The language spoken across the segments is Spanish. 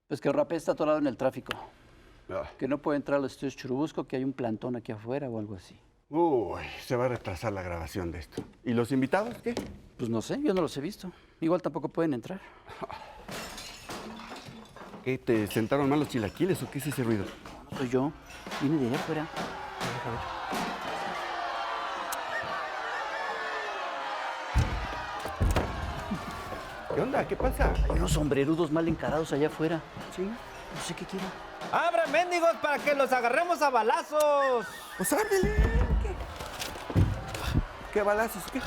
Pues que Rapé está atorado en el tráfico. Ah. Que no puede entrar a los estudios Churubusco, que hay un plantón aquí afuera o algo así. Uy, se va a retrasar la grabación de esto. ¿Y los invitados qué? Pues no sé, yo no los he visto. Igual tampoco pueden entrar. ¿Qué, te sentaron mal los chilaquiles o qué es ese ruido? No soy yo. Viene de allá afuera. Deja ver. ¿Qué onda? ¿Qué pasa? Hay unos sombrerudos mal encarados allá afuera. Sí. No sé qué quieren. ¡Abran, mendigos, para que los agarremos a balazos! Pues ábrele. ¿Qué balazos? ¿Qué?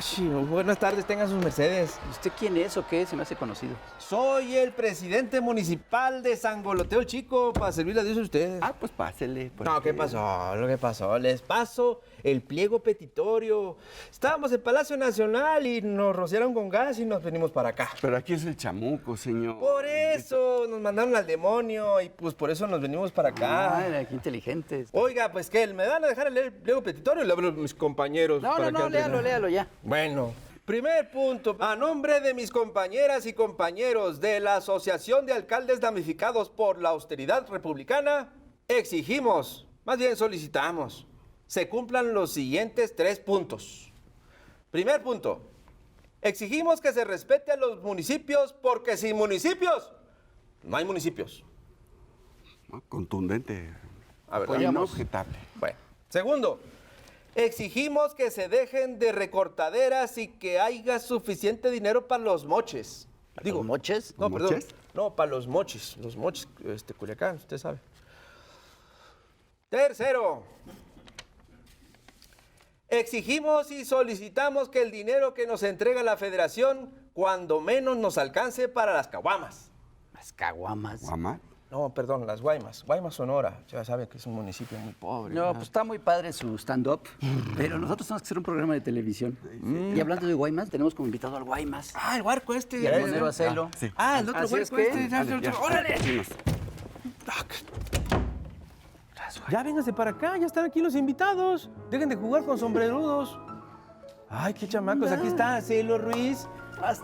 Sí, buenas tardes, tengan sus mercedes. ¿Y usted quién es o qué? Se me hace conocido. Soy el presidente municipal de Sangoloteo el Chico, para servirle a Dios a ustedes. Ah, pues pásele. ¿por No, qué? ¿qué pasó? Lo que pasó, les paso el pliego petitorio. Estábamos en Palacio Nacional y nos rociaron con gas y nos venimos para acá. Pero aquí es el chamuco, señor. Por eso nos mandaron al demonio y pues por eso nos venimos para acá. Ah, qué inteligentes. Oiga, pues ¿qué? ¿Me van a dejar leer el pliego petitorio y le hablo a mis compañeros? No, léalo ya. Bueno, primer punto. A nombre de mis compañeras y compañeros de la Asociación de Alcaldes Damnificados por la Austeridad Republicana, exigimos, más bien solicitamos, se cumplan los siguientes 3 puntos. Primer punto. Exigimos que se respete a los municipios porque sin municipios no hay municipios. Ah, contundente. A ver, Inobjetable. Bueno. Segundo, exigimos que se dejen de recortaderas y que haya suficiente dinero para los moches. ¿Los moches? No, perdón. ¿Moches? No, para los moches. Los moches, Culiacán, usted sabe. Tercero, exigimos y solicitamos que el dinero que nos entrega la federación, cuando menos nos alcance para las caguamas. Las caguamas. ¿Guamá? No, perdón, las Guaymas. Guaymas, Sonora. Ya sabe que es un municipio muy pobre. No, pues está muy padre su stand-up, pero nosotros tenemos que hacer un programa de televisión. Y hablando de Guaymas, tenemos como invitado al Guaymas. Ah, el huarco este. Y al monero Acelo. sí. Ah, el otro Así es huarco que- este. Dale, ya. ¡Órale! Vámonos. Ya vénganse para acá, ya están aquí los invitados. Dejen de jugar con sombrerudos. Ay, qué chamacos. Aquí está Celo Ruiz,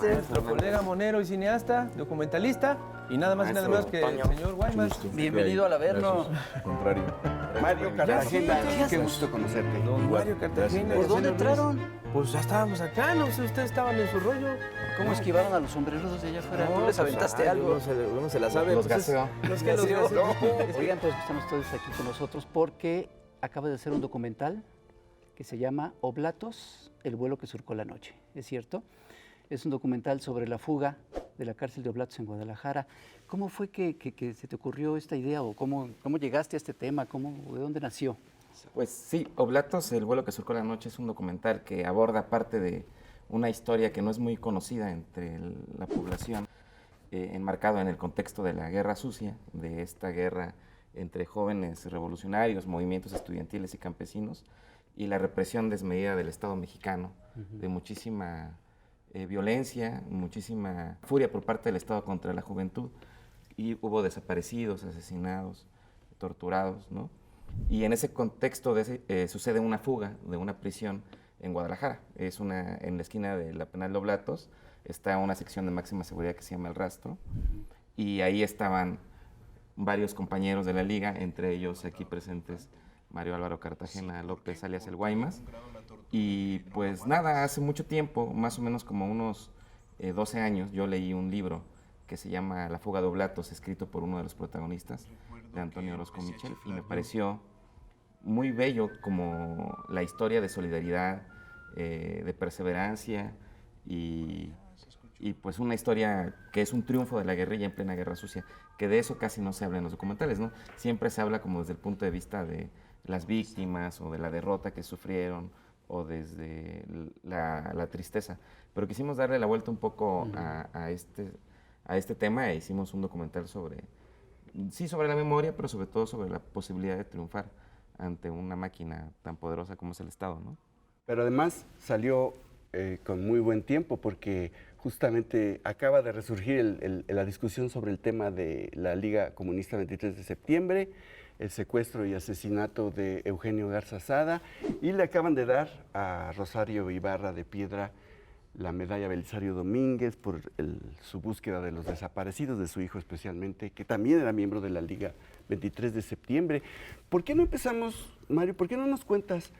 nuestro colega monero y cineasta, documentalista. Y nada más y nada menos que el señor Guaymas. Bienvenido al Averno. Al contrario. Mario Cartagena, ¿qué qué haces? gusto conocerte. Don Mario Cartagena. ¿Por y dónde Celo Ruiz. entraron? Pues ya estábamos acá, no sé, ustedes estaban en su rollo. ¿Cómo esquivaron a los sombrerudos de allá afuera? ¿Tú les pues, aventaste algo? Uno se la sabe. Los pues, gaseó. Los que los gaseó. Oigan, pues estamos todos aquí con nosotros porque acaba de hacer un documental que se llama Oblatos, el vuelo que surcó la noche. ¿Es cierto? Es un documental sobre la fuga de la cárcel de Oblatos en Guadalajara. ¿Cómo fue que se te ocurrió esta idea o cómo llegaste a este tema? ¿De dónde nació? Pues sí, Oblatos, el vuelo que surcó la noche es un documental que aborda parte de una historia que no es muy conocida entre la población, enmarcado en el contexto de la Guerra Sucia, de esta guerra entre jóvenes revolucionarios, movimientos estudiantiles y campesinos, y la represión desmedida del Estado mexicano, de muchísima violencia, muchísima furia por parte del Estado contra la juventud, y hubo desaparecidos, asesinados, torturados, ¿no? Y en ese contexto sucede una fuga de una prisión en Guadalajara. En la esquina de la penal de Oblatos está una sección de máxima seguridad que se llama El Rastro, y ahí estaban varios compañeros de la liga, entre ellos aquí presentes Mario Álvaro Cartagena López, alias El Guaymas. Y pues nada, hace mucho tiempo, más o menos como unos 12 años, yo leí un libro que se llama La fuga de Oblatos, escrito por uno de los protagonistas, de Antonio Orozco Michel, y me pareció muy bello como la historia de solidaridad, de perseverancia y pues una historia que es un triunfo de la guerrilla en plena Guerra Sucia, que de eso casi no se habla en los documentales, ¿no? Siempre se habla como desde el punto de vista de las víctimas o de la derrota que sufrieron o desde la tristeza, pero quisimos darle la vuelta un poco a este tema e hicimos un documental sobre la memoria, pero sobre todo sobre la posibilidad de triunfar ante una máquina tan poderosa como es el Estado, ¿no? Pero además salió con muy buen tiempo porque justamente acaba de resurgir la discusión sobre el tema de la Liga Comunista 23 de septiembre, el secuestro y asesinato de Eugenio Garza Sada, y le acaban de dar a Rosario Ibarra de Piedra la medalla Belisario Domínguez por su búsqueda de los desaparecidos, de su hijo especialmente, que también era miembro de la Liga 23 de septiembre. ¿Por qué no empezamos, Mario, por qué no nos cuentas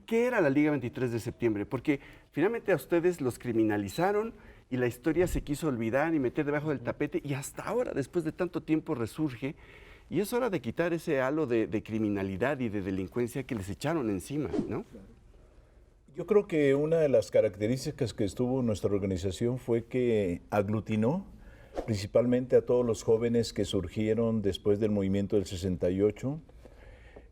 qué era la Liga 23 de septiembre? Porque finalmente a ustedes los criminalizaron y la historia se quiso olvidar y meter debajo del tapete, y hasta ahora, después de tanto tiempo, resurge, y es hora de quitar ese halo de criminalidad y de delincuencia que les echaron encima, ¿no? Yo creo que una de las características que estuvo nuestra organización fue que aglutinó principalmente a todos los jóvenes que surgieron después del movimiento del 68,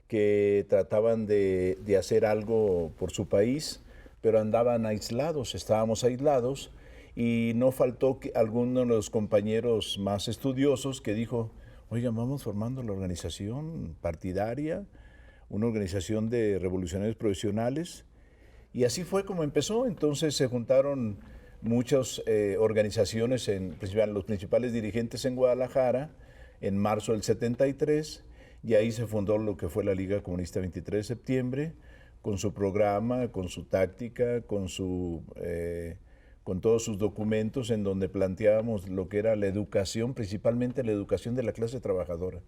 que trataban de hacer algo por su país, pero andaban aislados, estábamos aislados, y no faltó que alguno de los compañeros más estudiosos que dijo, oigan, vamos formando la organización partidaria, una organización de revolucionarios profesionales. Y así fue como empezó. Entonces se juntaron muchas organizaciones, los principales dirigentes en Guadalajara, en marzo del 73, y ahí se fundó lo que fue la Liga Comunista 23 de septiembre, con su programa, con su táctica, con todos sus documentos, en donde planteábamos lo que era la educación, principalmente la educación de la clase trabajadora.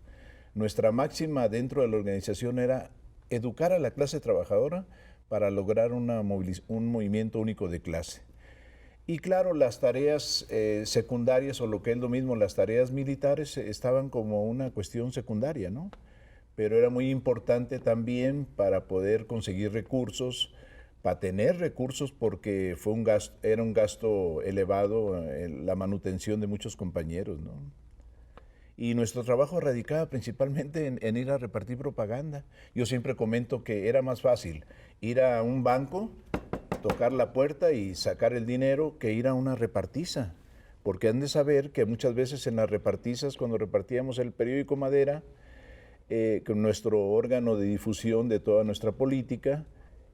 Nuestra máxima dentro de la organización era educar a la clase trabajadora para lograr un movimiento único de clase. Y claro, las tareas secundarias, o lo que es lo mismo, las tareas militares, estaban como una cuestión secundaria, ¿no? Pero era muy importante también para poder conseguir recursos, para tener recursos, porque era un gasto elevado la manutención de muchos compañeros, ¿no? Y nuestro trabajo radicaba principalmente en ir a repartir propaganda. Yo siempre comento que era más fácil ir a un banco, tocar la puerta y sacar el dinero, que ir a una repartiza. Porque han de saber que muchas veces en las repartizas, cuando repartíamos el periódico Madera, con nuestro órgano de difusión de toda nuestra política,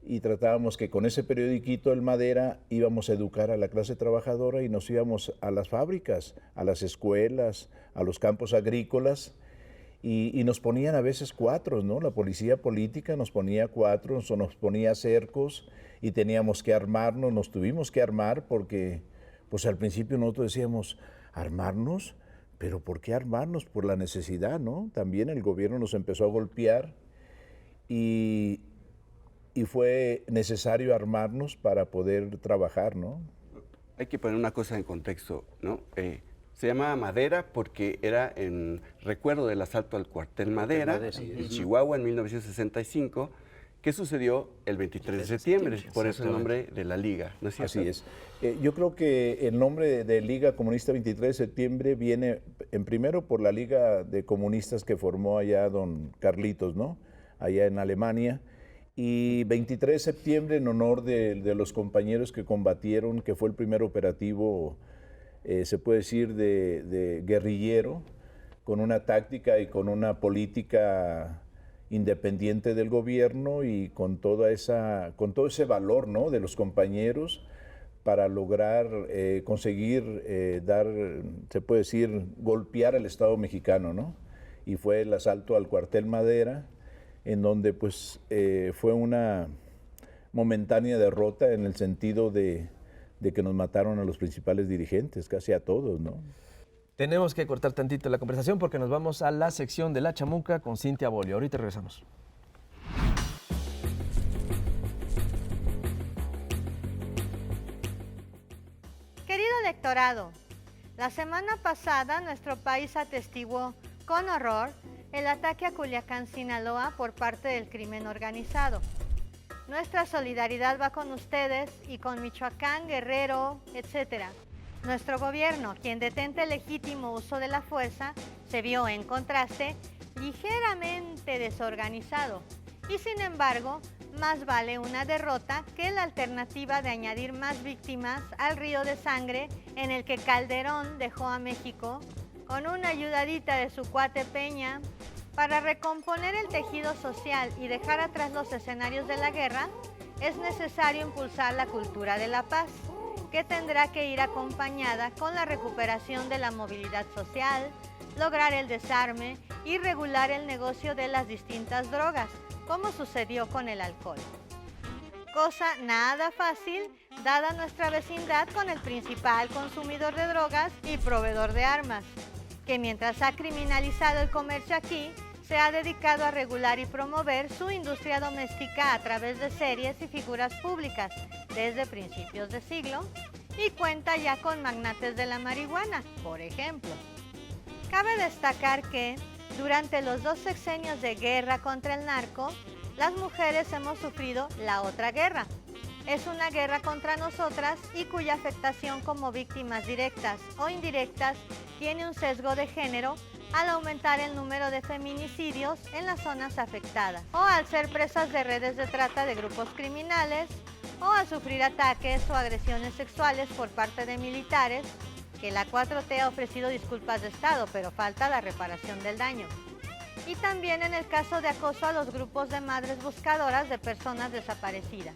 y tratábamos que con ese periodiquito, el Madera, íbamos a educar a la clase trabajadora, y nos íbamos a las fábricas, a las escuelas, a los campos agrícolas, y nos ponían a veces cuatros, ¿no? La policía política nos ponía cuatros o nos ponía cercos, y teníamos que armarnos, nos tuvimos que armar, porque pues al principio nosotros decíamos, ¿armarnos? ¿Pero por qué armarnos? Por la necesidad, ¿no? También el gobierno nos empezó a golpear, y fue necesario armarnos para poder trabajar, ¿no? Hay que poner una cosa en contexto, ¿no? Se llamaba Madera porque era en recuerdo del asalto al cuartel Madera en Chihuahua en 1965, que sucedió el 23 de septiembre, por eso el nombre de la Liga, ¿no es cierto? Así es. Yo creo que el nombre de Liga Comunista 23 de septiembre viene en primero por la Liga de Comunistas que formó allá don Carlitos, ¿no? Allá en Alemania. Y 23 de septiembre en honor de los compañeros que combatieron, que fue el primer operativo, se puede decir, de guerrillero, con una táctica y con una política independiente del gobierno, y con todo ese valor, ¿no?, de los compañeros para lograr conseguir se puede decir, golpear al Estado mexicano, ¿no? Y fue el asalto al cuartel Madera, en donde pues fue una momentánea derrota, en el sentido de que nos mataron a los principales dirigentes, casi a todos, ¿no? Tenemos que cortar tantito la conversación porque nos vamos a la sección de La Chamuca con Cintia Bolio. Ahorita regresamos. Querido electorado, la semana pasada nuestro país atestiguó con horror el ataque a Culiacán, Sinaloa, por parte del crimen organizado. Nuestra solidaridad va con ustedes y con Michoacán, Guerrero, etc. Nuestro gobierno, quien detenta el legítimo uso de la fuerza, se vio, en contraste, ligeramente desorganizado. Y sin embargo, más vale una derrota que la alternativa de añadir más víctimas al río de sangre en el que Calderón dejó a México, con una ayudadita de su cuate Peña. Para recomponer el tejido social y dejar atrás los escenarios de la guerra, es necesario impulsar la cultura de la paz, que tendrá que ir acompañada con la recuperación de la movilidad social, lograr el desarme y regular el negocio de las distintas drogas, como sucedió con el alcohol. cosa nada fácil dada nuestra vecindad con el principal consumidor de drogas y proveedor de armas, que mientras ha criminalizado el comercio aquí, se ha dedicado a regular y promover su industria doméstica a través de series y figuras públicas desde principios de siglo y cuenta ya con magnates de la marihuana, por ejemplo. Cabe destacar que, durante los 2 sexenios de guerra contra el narco, las mujeres hemos sufrido la otra guerra. Es una guerra contra nosotras y cuya afectación como víctimas directas o indirectas tiene un sesgo de género al aumentar el número de feminicidios en las zonas afectadas, o al ser presas de redes de trata de grupos criminales, o al sufrir ataques o agresiones sexuales por parte de militares, que la 4T ha ofrecido disculpas de Estado, pero falta la reparación del daño. Y también en el caso de acoso a los grupos de madres buscadoras de personas desaparecidas.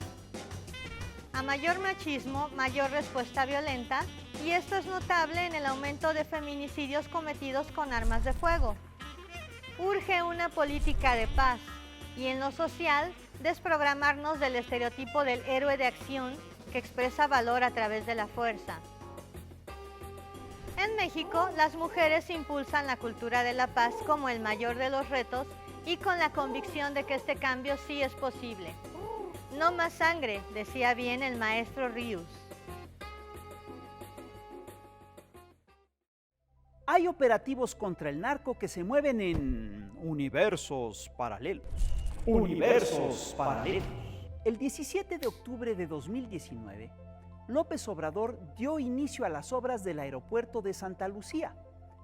A mayor machismo, mayor respuesta violenta, y esto es notable en el aumento de feminicidios cometidos con armas de fuego. Urge una política de paz y en lo social desprogramarnos del estereotipo del héroe de acción que expresa valor a través de la fuerza. En México, las mujeres impulsan la cultura de la paz como el mayor de los retos y con la convicción de que este cambio sí es posible. No más sangre, decía bien el maestro Rius. Hay operativos contra el narco que se mueven en universos paralelos. Universos paralelos. El 17 de octubre de 2019, López Obrador dio inicio a las obras del aeropuerto de Santa Lucía,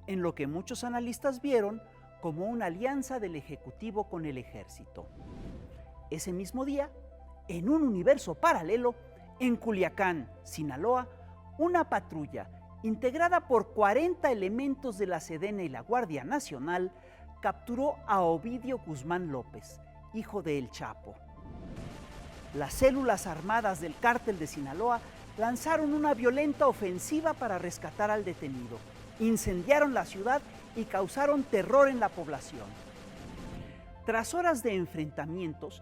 en lo que muchos analistas vieron como una alianza del Ejecutivo con el Ejército. Ese mismo día, en un universo paralelo, en Culiacán, Sinaloa, una patrulla integrada por 40 elementos de la Sedena y la Guardia Nacional capturó a Ovidio Guzmán López, hijo de El Chapo. Las células armadas del cártel de Sinaloa lanzaron una violenta ofensiva para rescatar al detenido, incendiaron la ciudad y causaron terror en la población. Tras horas de enfrentamientos,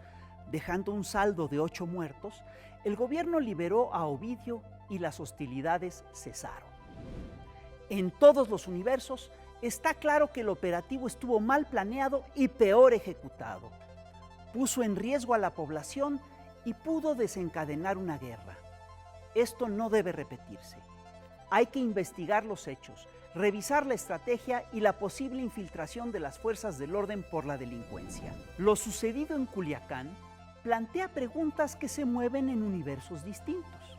dejando un saldo de 8 muertos, el gobierno liberó a Ovidio y las hostilidades cesaron. En todos los universos está claro que el operativo estuvo mal planeado y peor ejecutado. Puso en riesgo a la población y pudo desencadenar una guerra. Esto no debe repetirse. Hay que investigar los hechos, revisar la estrategia y la posible infiltración de las fuerzas del orden por la delincuencia. Lo sucedido en Culiacán plantea preguntas que se mueven en universos distintos.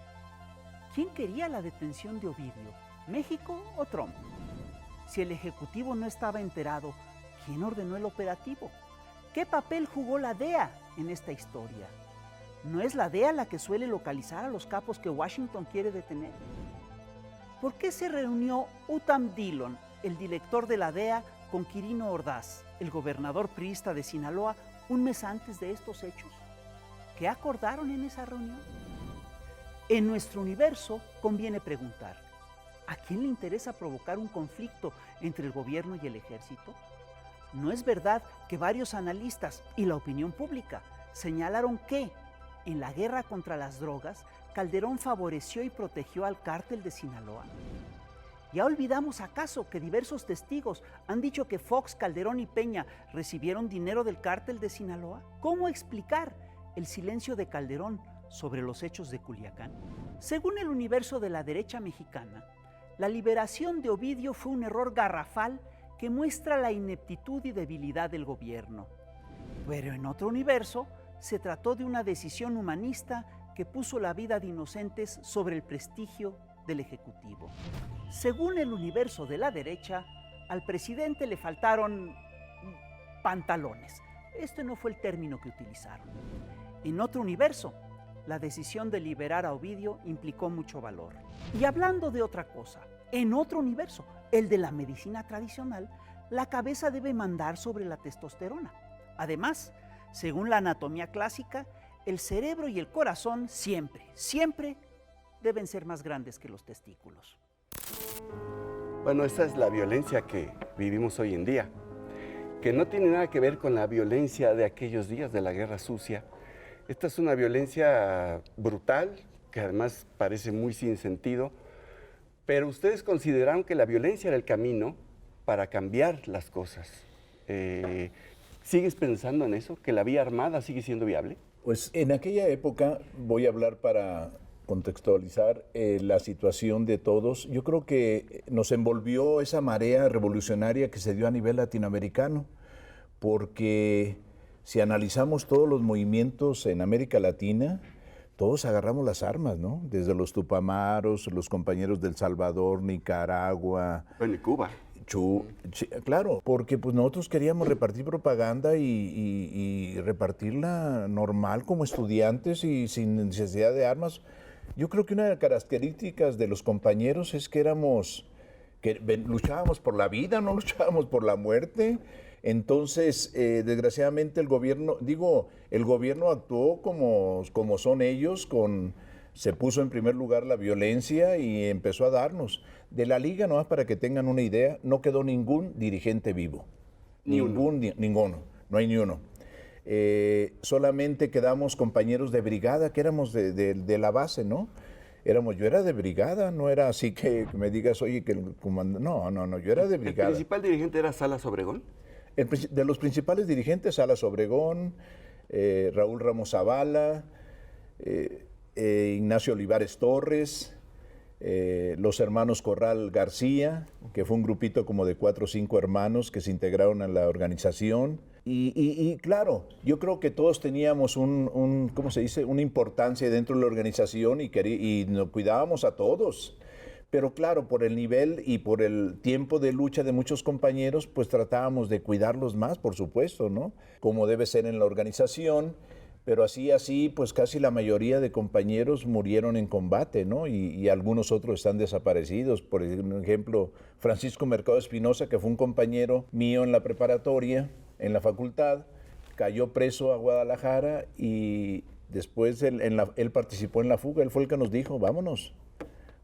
¿Quién quería la detención de Ovidio? ¿México o Trump? Si el Ejecutivo no estaba enterado, ¿quién ordenó el operativo? ¿Qué papel jugó la DEA en esta historia? ¿No es la DEA la que suele localizar a los capos que Washington quiere detener? ¿Por qué se reunió Utam Dillon, el director de la DEA, con Quirino Ordaz, el gobernador priista de Sinaloa, un mes antes de estos hechos? ¿Qué acordaron en esa reunión? En nuestro universo conviene preguntar, ¿a quién le interesa provocar un conflicto entre el gobierno y el ejército? ¿No es verdad que varios analistas y la opinión pública señalaron que, en la guerra contra las drogas, Calderón favoreció y protegió al cártel de Sinaloa? ¿Ya olvidamos acaso que diversos testigos han dicho que Fox, Calderón y Peña recibieron dinero del cártel de Sinaloa? ¿Cómo explicar el silencio de Calderón sobre los hechos de Culiacán? Según el universo de la derecha mexicana, la liberación de Ovidio fue un error garrafal que muestra la ineptitud y debilidad del gobierno. Pero en otro universo, se trató de una decisión humanista que puso la vida de inocentes sobre el prestigio del Ejecutivo. Según el universo de la derecha, al presidente le faltaron pantalones. Este no fue el término que utilizaron. En otro universo, la decisión de liberar a Ovidio implicó mucho valor. Y hablando de otra cosa, en otro universo, el de la medicina tradicional, la cabeza debe mandar sobre la testosterona. Además, según la anatomía clásica, el cerebro y el corazón siempre deben ser más grandes que los testículos. Bueno, esa es la violencia que vivimos hoy en día, que no tiene nada que ver con la violencia de aquellos días de la Guerra Sucia, Esta es una violencia brutal, que además parece muy sin sentido, pero ustedes consideraron que la violencia era el camino para cambiar las cosas. ¿Sigues pensando en eso? ¿Que la vía armada sigue siendo viable? Pues en aquella época, voy a hablar para contextualizar la situación de todos, yo creo que nos envolvió esa marea revolucionaria que se dio a nivel latinoamericano, porque si analizamos todos los movimientos en América Latina, todos agarramos las armas, ¿no? Desde los Tupamaros, los compañeros del Salvador, Nicaragua. Bueno, y Cuba. Claro, porque pues nosotros queríamos repartir propaganda y repartirla normal como estudiantes y sin necesidad de armas. Yo creo que una de las características de los compañeros es que luchábamos por la vida, no luchábamos por la muerte. Entonces, desgraciadamente el gobierno actuó como son ellos, se puso en primer lugar la violencia y empezó a darnos. De la liga, nomás para que tengan una idea, no quedó ningún dirigente vivo. Ninguno, no hay ni uno. Solamente quedamos compañeros de brigada, que éramos de la base, ¿no? Yo era de brigada, no era así que me digas, oye, que el comandante... No, yo era de brigada. ¿El principal dirigente era Salas Obregón? De los principales dirigentes, Salas Obregón, Raúl Ramos Zavala, Ignacio Olivares Torres, los hermanos Corral García, que fue un grupito como de 4 o 5 hermanos que se integraron a la organización. Y claro, yo creo que todos teníamos ¿cómo se dice? Una importancia dentro de la organización y nos cuidábamos a todos. Pero claro, por el nivel y por el tiempo de lucha de muchos compañeros, pues tratábamos de cuidarlos más, por supuesto, ¿no? Como debe ser en la organización, pero así, pues casi la mayoría de compañeros murieron en combate, ¿no? Y algunos otros están desaparecidos. Por ejemplo, Francisco Mercado Espinosa, que fue un compañero mío en la preparatoria, en la facultad, cayó preso a Guadalajara y después él participó en la fuga. Él fue el que nos dijo, vámonos,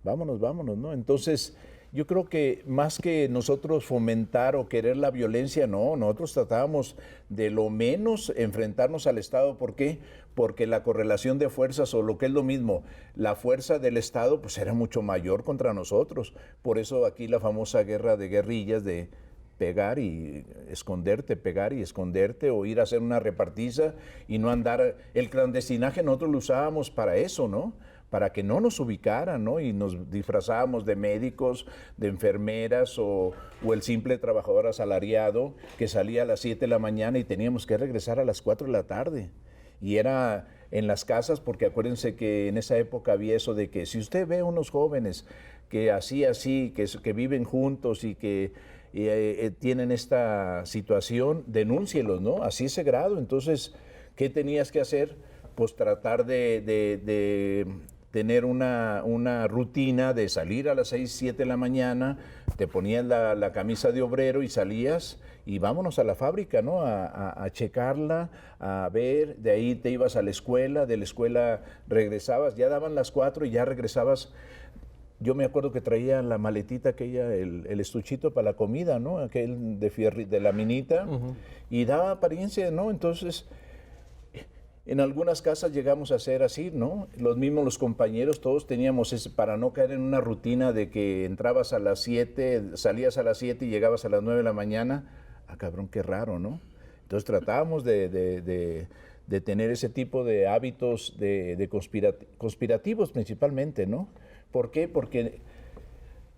¿no? Entonces, yo creo que más que nosotros fomentar o querer la violencia, no, nosotros tratábamos de lo menos enfrentarnos al Estado. ¿Por qué? Porque la correlación de fuerzas, o lo que es lo mismo, la fuerza del Estado, pues era mucho mayor contra nosotros. Por eso aquí la famosa guerra de guerrillas de pegar y esconderte, o ir a hacer una repartiza y no andar. El clandestinaje nosotros lo usábamos para eso, ¿no? Para que no nos ubicaran, ¿no? Y nos disfrazábamos de médicos, de enfermeras o el simple trabajador asalariado que salía a las 7 de la mañana y teníamos que regresar a las 4 de la tarde. Y era en las casas, porque acuérdense que en esa época había eso de que si usted ve unos jóvenes que que viven juntos y que tienen esta situación, denúncielos, ¿no? Así ese grado. Entonces, ¿qué tenías que hacer? Pues tratar de tener una rutina de salir a las 6, 7 de la mañana, te ponías la camisa de obrero y salías y vámonos a la fábrica, ¿no? A checarla, a ver, de ahí te ibas a la escuela, de la escuela regresabas, ya daban las 4 y ya regresabas. Yo me acuerdo que traía la maletita aquella, el estuchito para la comida, ¿no? Aquel de la minita, y daba apariencia, ¿no? Entonces, en algunas casas llegamos a ser así, ¿no? Los compañeros, todos teníamos para no caer en una rutina de que entrabas a las 7, salías a las 7 y llegabas a las 9 de la mañana. Ah, cabrón, qué raro, ¿no? Entonces tratábamos de tener ese tipo de hábitos conspirativos principalmente, ¿no? ¿Por qué? Porque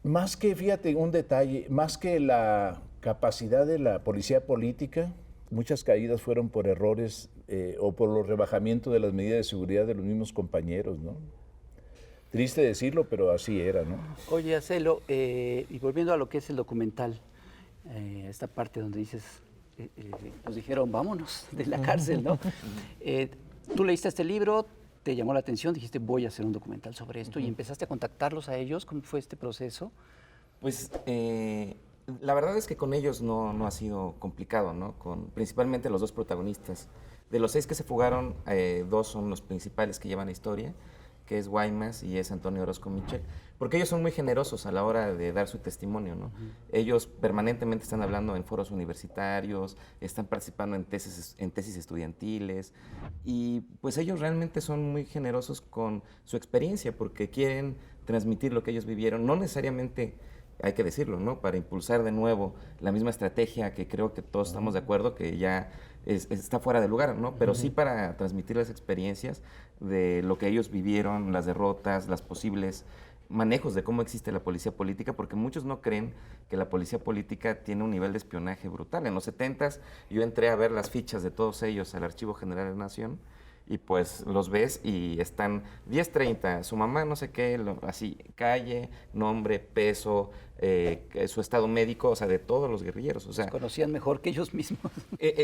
más que, fíjate, un detalle, más que la capacidad de la policía política, muchas caídas fueron por errores o por los rebajamientos de las medidas de seguridad de los mismos compañeros, ¿no? Triste decirlo, pero así era, ¿no? Oye, Acelo, y volviendo a lo que es el documental, esta parte donde dices, nos dijeron, vámonos de la cárcel, ¿no? Tú leíste este libro, te llamó la atención, dijiste, voy a hacer un documental sobre esto, y empezaste a contactarlos a ellos. ¿Cómo fue este proceso? Pues la verdad es que con ellos no ha sido complicado, ¿no? Principalmente los dos protagonistas. De los 6 que se fugaron, 2 son los principales que llevan la historia. que es Guaymas y es Antonio Orozco Michel, porque ellos son muy generosos a la hora de dar su testimonio, ¿no? Ellos permanentemente están hablando en foros universitarios, están participando en tesis estudiantiles, y pues ellos realmente son muy generosos con su experiencia, porque quieren transmitir lo que ellos vivieron, no necesariamente, hay que decirlo, ¿no?, para impulsar de nuevo la misma estrategia que creo que todos estamos de acuerdo que ya está fuera de lugar, ¿no? Pero sí para transmitir las experiencias de lo que ellos vivieron, las derrotas, las posibles manejos de cómo existe la policía política, porque muchos no creen que la policía política tiene un nivel de espionaje brutal. En los 70s yo entré a ver las fichas de todos ellos al Archivo General de la Nación, y pues los ves y están 10:30, su mamá no sé qué, así, calle, nombre, peso, su estado médico, o sea, de todos los guerrilleros. O sea, conocían mejor que ellos mismos.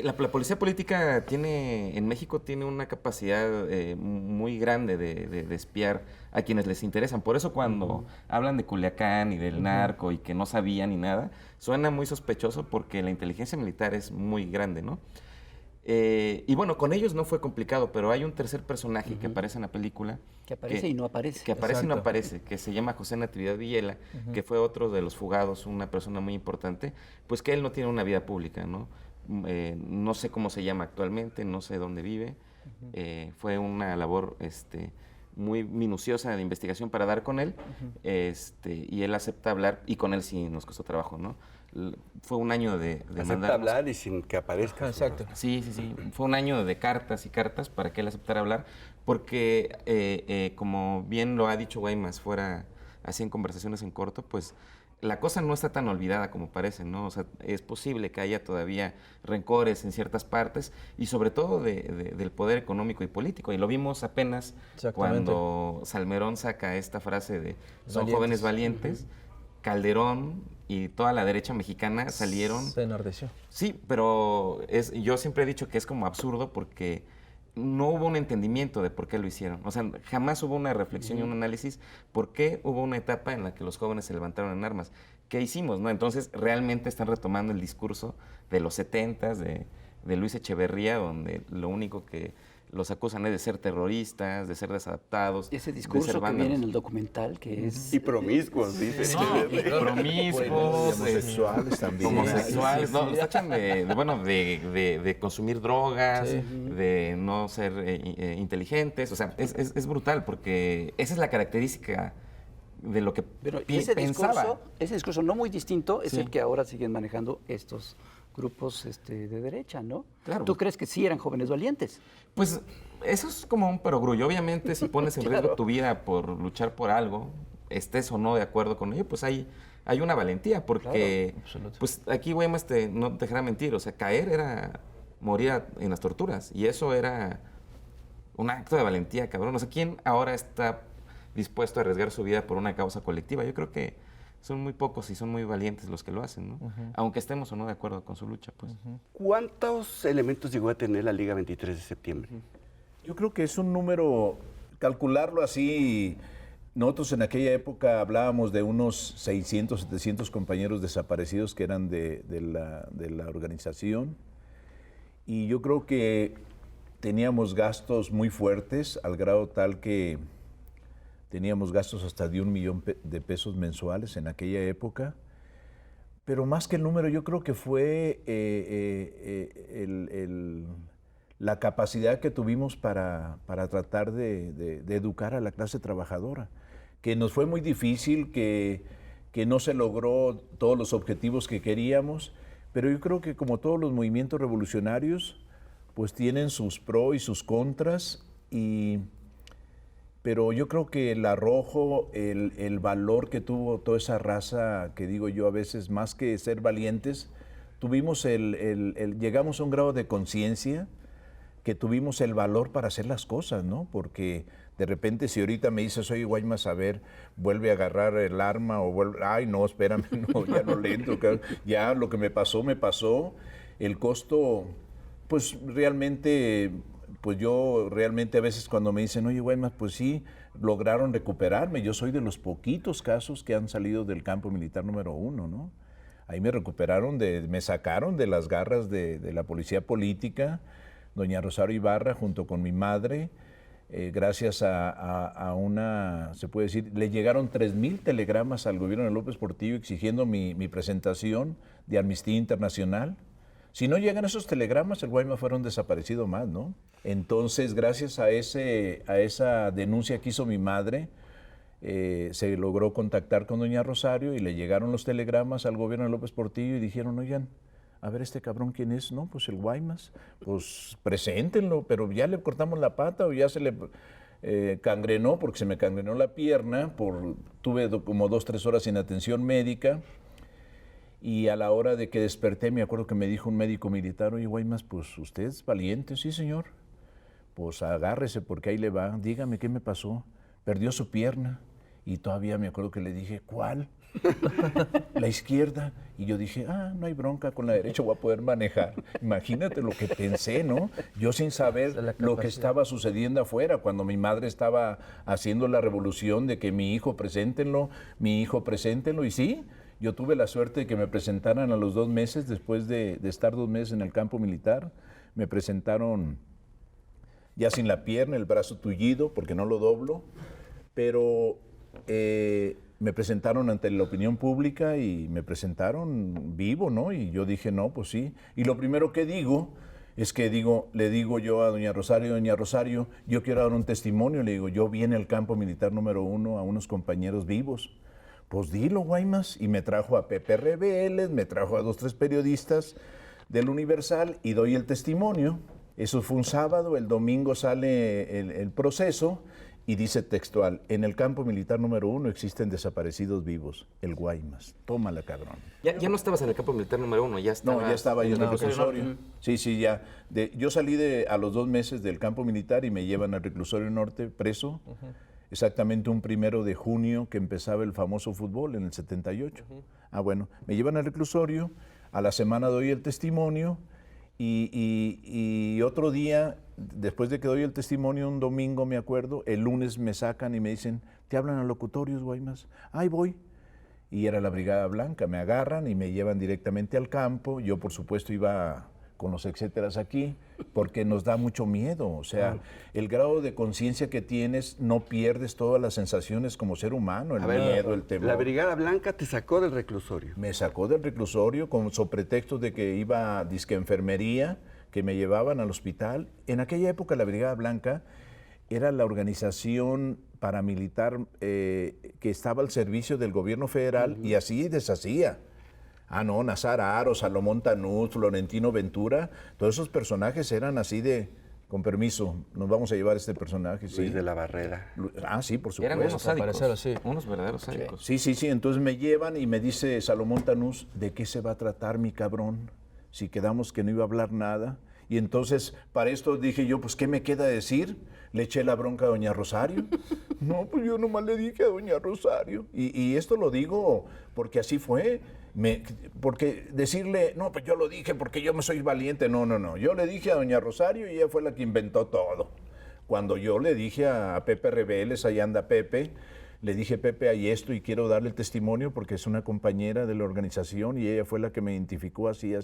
La policía política en México tiene una capacidad muy grande de espiar a quienes les interesan. Por eso cuando hablan de Culiacán y del narco y que no sabían ni nada, suena muy sospechoso porque la inteligencia militar es muy grande, ¿no? Y bueno, con ellos no fue complicado, pero hay un tercer personaje que aparece en la película. Que aparece y no aparece. Que aparece y no aparece, que se llama José Natividad Villela, que fue otro de los fugados, una persona muy importante, pues que él no tiene una vida pública, ¿no? No sé cómo se llama actualmente, no sé dónde vive. Fue una labor muy minuciosa de investigación para dar con él, y él acepta hablar, y con él sí nos costó trabajo, ¿no? Fue un año de acepta hablar y sin que aparezca. Exacto. Sí. Fue un año de cartas y cartas para que él aceptara hablar, porque como bien lo ha dicho Guaymas fuera, así en conversaciones en corto, pues la cosa no está tan olvidada como parece, ¿no? O sea, es posible que haya todavía rencores en ciertas partes, y sobre todo del poder económico y político. Y lo vimos apenas cuando Salmerón saca esta frase de son jóvenes valientes. Calderón y toda la derecha mexicana salieron... Se enardeció. Sí, pero yo siempre he dicho que es como absurdo porque no hubo un entendimiento de por qué lo hicieron. O sea, jamás hubo una reflexión y un análisis por qué hubo una etapa en la que los jóvenes se levantaron en armas. ¿Qué hicimos, no? Entonces, realmente están retomando el discurso de los 70s, de Luis Echeverría, donde lo único que los acusan es de ser terroristas, de ser desadaptados. Ese discurso que viene en el documental, que es... Y promiscuos, dice. Promiscuos, homosexuales también. Homosexuales, no, los tachan de consumir drogas, de no ser inteligentes. O sea, es brutal, porque esa es la característica de lo que pensaba. Ese discurso no muy distinto es el que ahora siguen manejando estos grupos de derecha, ¿no? Claro. ¿Tú crees que sí eran jóvenes valientes? Pues eso es como un perogrullo. Obviamente, si pones en riesgo tu vida por luchar por algo, estés o no de acuerdo con ello, pues hay una valentía, porque pues aquí Guaymas no te dejará mentir, o sea, caer era morir en las torturas, y eso era un acto de valentía, cabrón. O sea, ¿quién ahora está dispuesto a arriesgar su vida por una causa colectiva? Yo creo que son muy pocos y son muy valientes los que lo hacen, ¿no? Aunque estemos o no de acuerdo con su lucha, pues. ¿Cuántos elementos llegó a tener la Liga 23 de septiembre? Yo creo que es un número, calcularlo así, nosotros en aquella época hablábamos de unos 600, 700 compañeros desaparecidos que eran de la organización, y yo creo que teníamos gastos muy fuertes, al grado tal que teníamos gastos hasta de 1 millón de pesos mensuales en aquella época. Pero más que el número, yo creo que fue la capacidad que tuvimos para tratar de educar a la clase trabajadora, que nos fue muy difícil, que no se logró todos los objetivos que queríamos, pero yo creo que como todos los movimientos revolucionarios, pues tienen sus pros y sus contras, pero yo creo que el arrojo, el valor que tuvo toda esa raza, que digo yo a veces, más que ser valientes, tuvimos llegamos a un grado de conciencia que tuvimos el valor para hacer las cosas, ¿no? Porque de repente si ahorita me dices, oye, Guaymas, a ver, vuelve a agarrar el arma o vuelve, ay, no, espérame, no, ya no le entro, ya lo que me pasó, el costo, pues realmente... Pues yo realmente a veces cuando me dicen, oye, Guaymas, pues sí, lograron recuperarme. Yo soy de los poquitos casos que han salido del campo militar número 1, ¿no? Ahí me recuperaron, me sacaron de las garras de la policía política, doña Rosario Ibarra, junto con mi madre. gracias a una, se puede decir, le llegaron 3,000 telegramas al gobierno de López Portillo exigiendo mi presentación de Amnistía Internacional. Si no llegan esos telegramas, el Guaymas fuera un desaparecido más, ¿no? Entonces, gracias a esa denuncia que hizo mi madre, se logró contactar con doña Rosario y le llegaron los telegramas al gobierno de López Portillo y dijeron, oigan, a ver, ¿este cabrón quién es? No, pues el Guaymas, pues preséntenlo, pero ya le cortamos la pata o ya se le cangrenó, porque se me cangrenó la pierna, tuve como 2-3 horas sin atención médica, y a la hora de que desperté, me acuerdo que me dijo un médico militar, oye, Guaymas, pues usted es valiente, sí señor, pues agárrese porque ahí le va, dígame qué me pasó, perdió su pierna, y todavía me acuerdo que le dije, ¿cuál? La izquierda. Y yo dije, no hay bronca, con la derecha voy a poder manejar. Imagínate lo que pensé, ¿no? Yo sin saber lo que estaba sucediendo afuera, cuando mi madre estaba haciendo la revolución de que mi hijo, preséntenlo, y sí, yo tuve la suerte de que me presentaran a los 2 meses, después de estar 2 meses en el campo militar, me presentaron ya sin la pierna, el brazo tullido, porque no lo doblo, pero me presentaron ante la opinión pública y me presentaron vivo, ¿no? Y yo dije, no, pues sí. Y lo primero que digo es que le digo yo a doña Rosario, yo quiero dar un testimonio. Le digo, yo vi en el campo militar número 1 a unos compañeros vivos. Pues dilo, Guaymas. Y me trajo a Pepe Rebeles, me trajo a 2-3 periodistas del Universal y doy el testimonio. Eso fue un sábado, el domingo sale el proceso. Y dice textual, en el campo militar número 1 existen desaparecidos vivos, el Guaymas. Tómala, cabrón. Ya no estabas en el campo militar número 1, ya estabas... No, ya estaba yo en el reclusorio. Sí, ya. Yo salí a los 2 meses del campo militar y me llevan al reclusorio norte preso, exactamente un 1 de junio que empezaba el famoso fútbol en el 78. Bueno, me llevan al reclusorio, a la semana doy el testimonio y otro día, después de que doy el testimonio, un domingo me acuerdo, el lunes me sacan y me dicen, ¿te hablan a locutorios, Guaymas? Ahí voy. Y era la Brigada Blanca, me agarran y me llevan directamente al campo. Yo, por supuesto, iba con los etcéteras aquí, porque nos da mucho miedo. O sea, el grado de conciencia que tienes, no pierdes todas las sensaciones como ser humano, el miedo, el temor. La Brigada Blanca te sacó del reclusorio. Me sacó del reclusorio con pretexto de que iba disque enfermería, que me llevaban al hospital. En aquella época la Brigada Blanca era la organización paramilitar que estaba al servicio del gobierno federal y así deshacía. Nazar Haro, Salomón Tanús, Florentino Ventura, todos esos personajes eran así de, con permiso, nos vamos a llevar este personaje. Luis sí. de la Barrera. Sí, por supuesto. Eran unos sádicos, unos verdaderos sádicos. Sí, entonces me llevan y me dice Salomón Tanús, ¿de qué se va a tratar, mi cabrón? Si quedamos que no iba a hablar nada. Y entonces, para esto dije yo, pues, ¿qué me queda decir? Le eché la bronca a doña Rosario. No, pues yo nomás le dije a doña Rosario. Y esto lo digo porque así fue. Porque decirle, no, pues yo lo dije porque yo me soy valiente. No. Yo le dije a doña Rosario y ella fue la que inventó todo. Cuando yo le dije a Pepe Rebeles, ahí anda Pepe, le dije, Pepe, hay esto y quiero darle el testimonio porque es una compañera de la organización y ella fue la que me identificó así.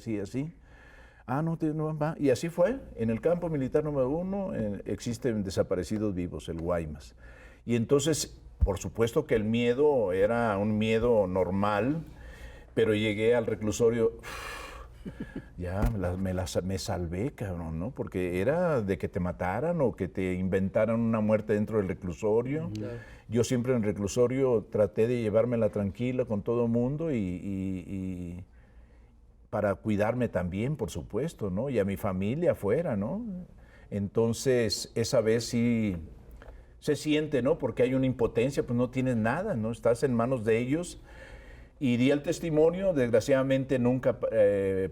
No va. Y así fue. En el campo militar número 1 existen desaparecidos vivos, el Guaymas. Y entonces, por supuesto que el miedo era un miedo normal, pero llegué al reclusorio, me salvé, cabrón, ¿no? Porque era de que te mataran o que te inventaran una muerte dentro del reclusorio. Yo siempre en el reclusorio traté de llevármela tranquila con todo el mundo y para cuidarme también, por supuesto, ¿no? Y a mi familia afuera, ¿no? Entonces, esa vez sí se siente, ¿no? Porque hay una impotencia, pues no tienes nada, ¿no? Estás en manos de ellos. Y di el testimonio, desgraciadamente nunca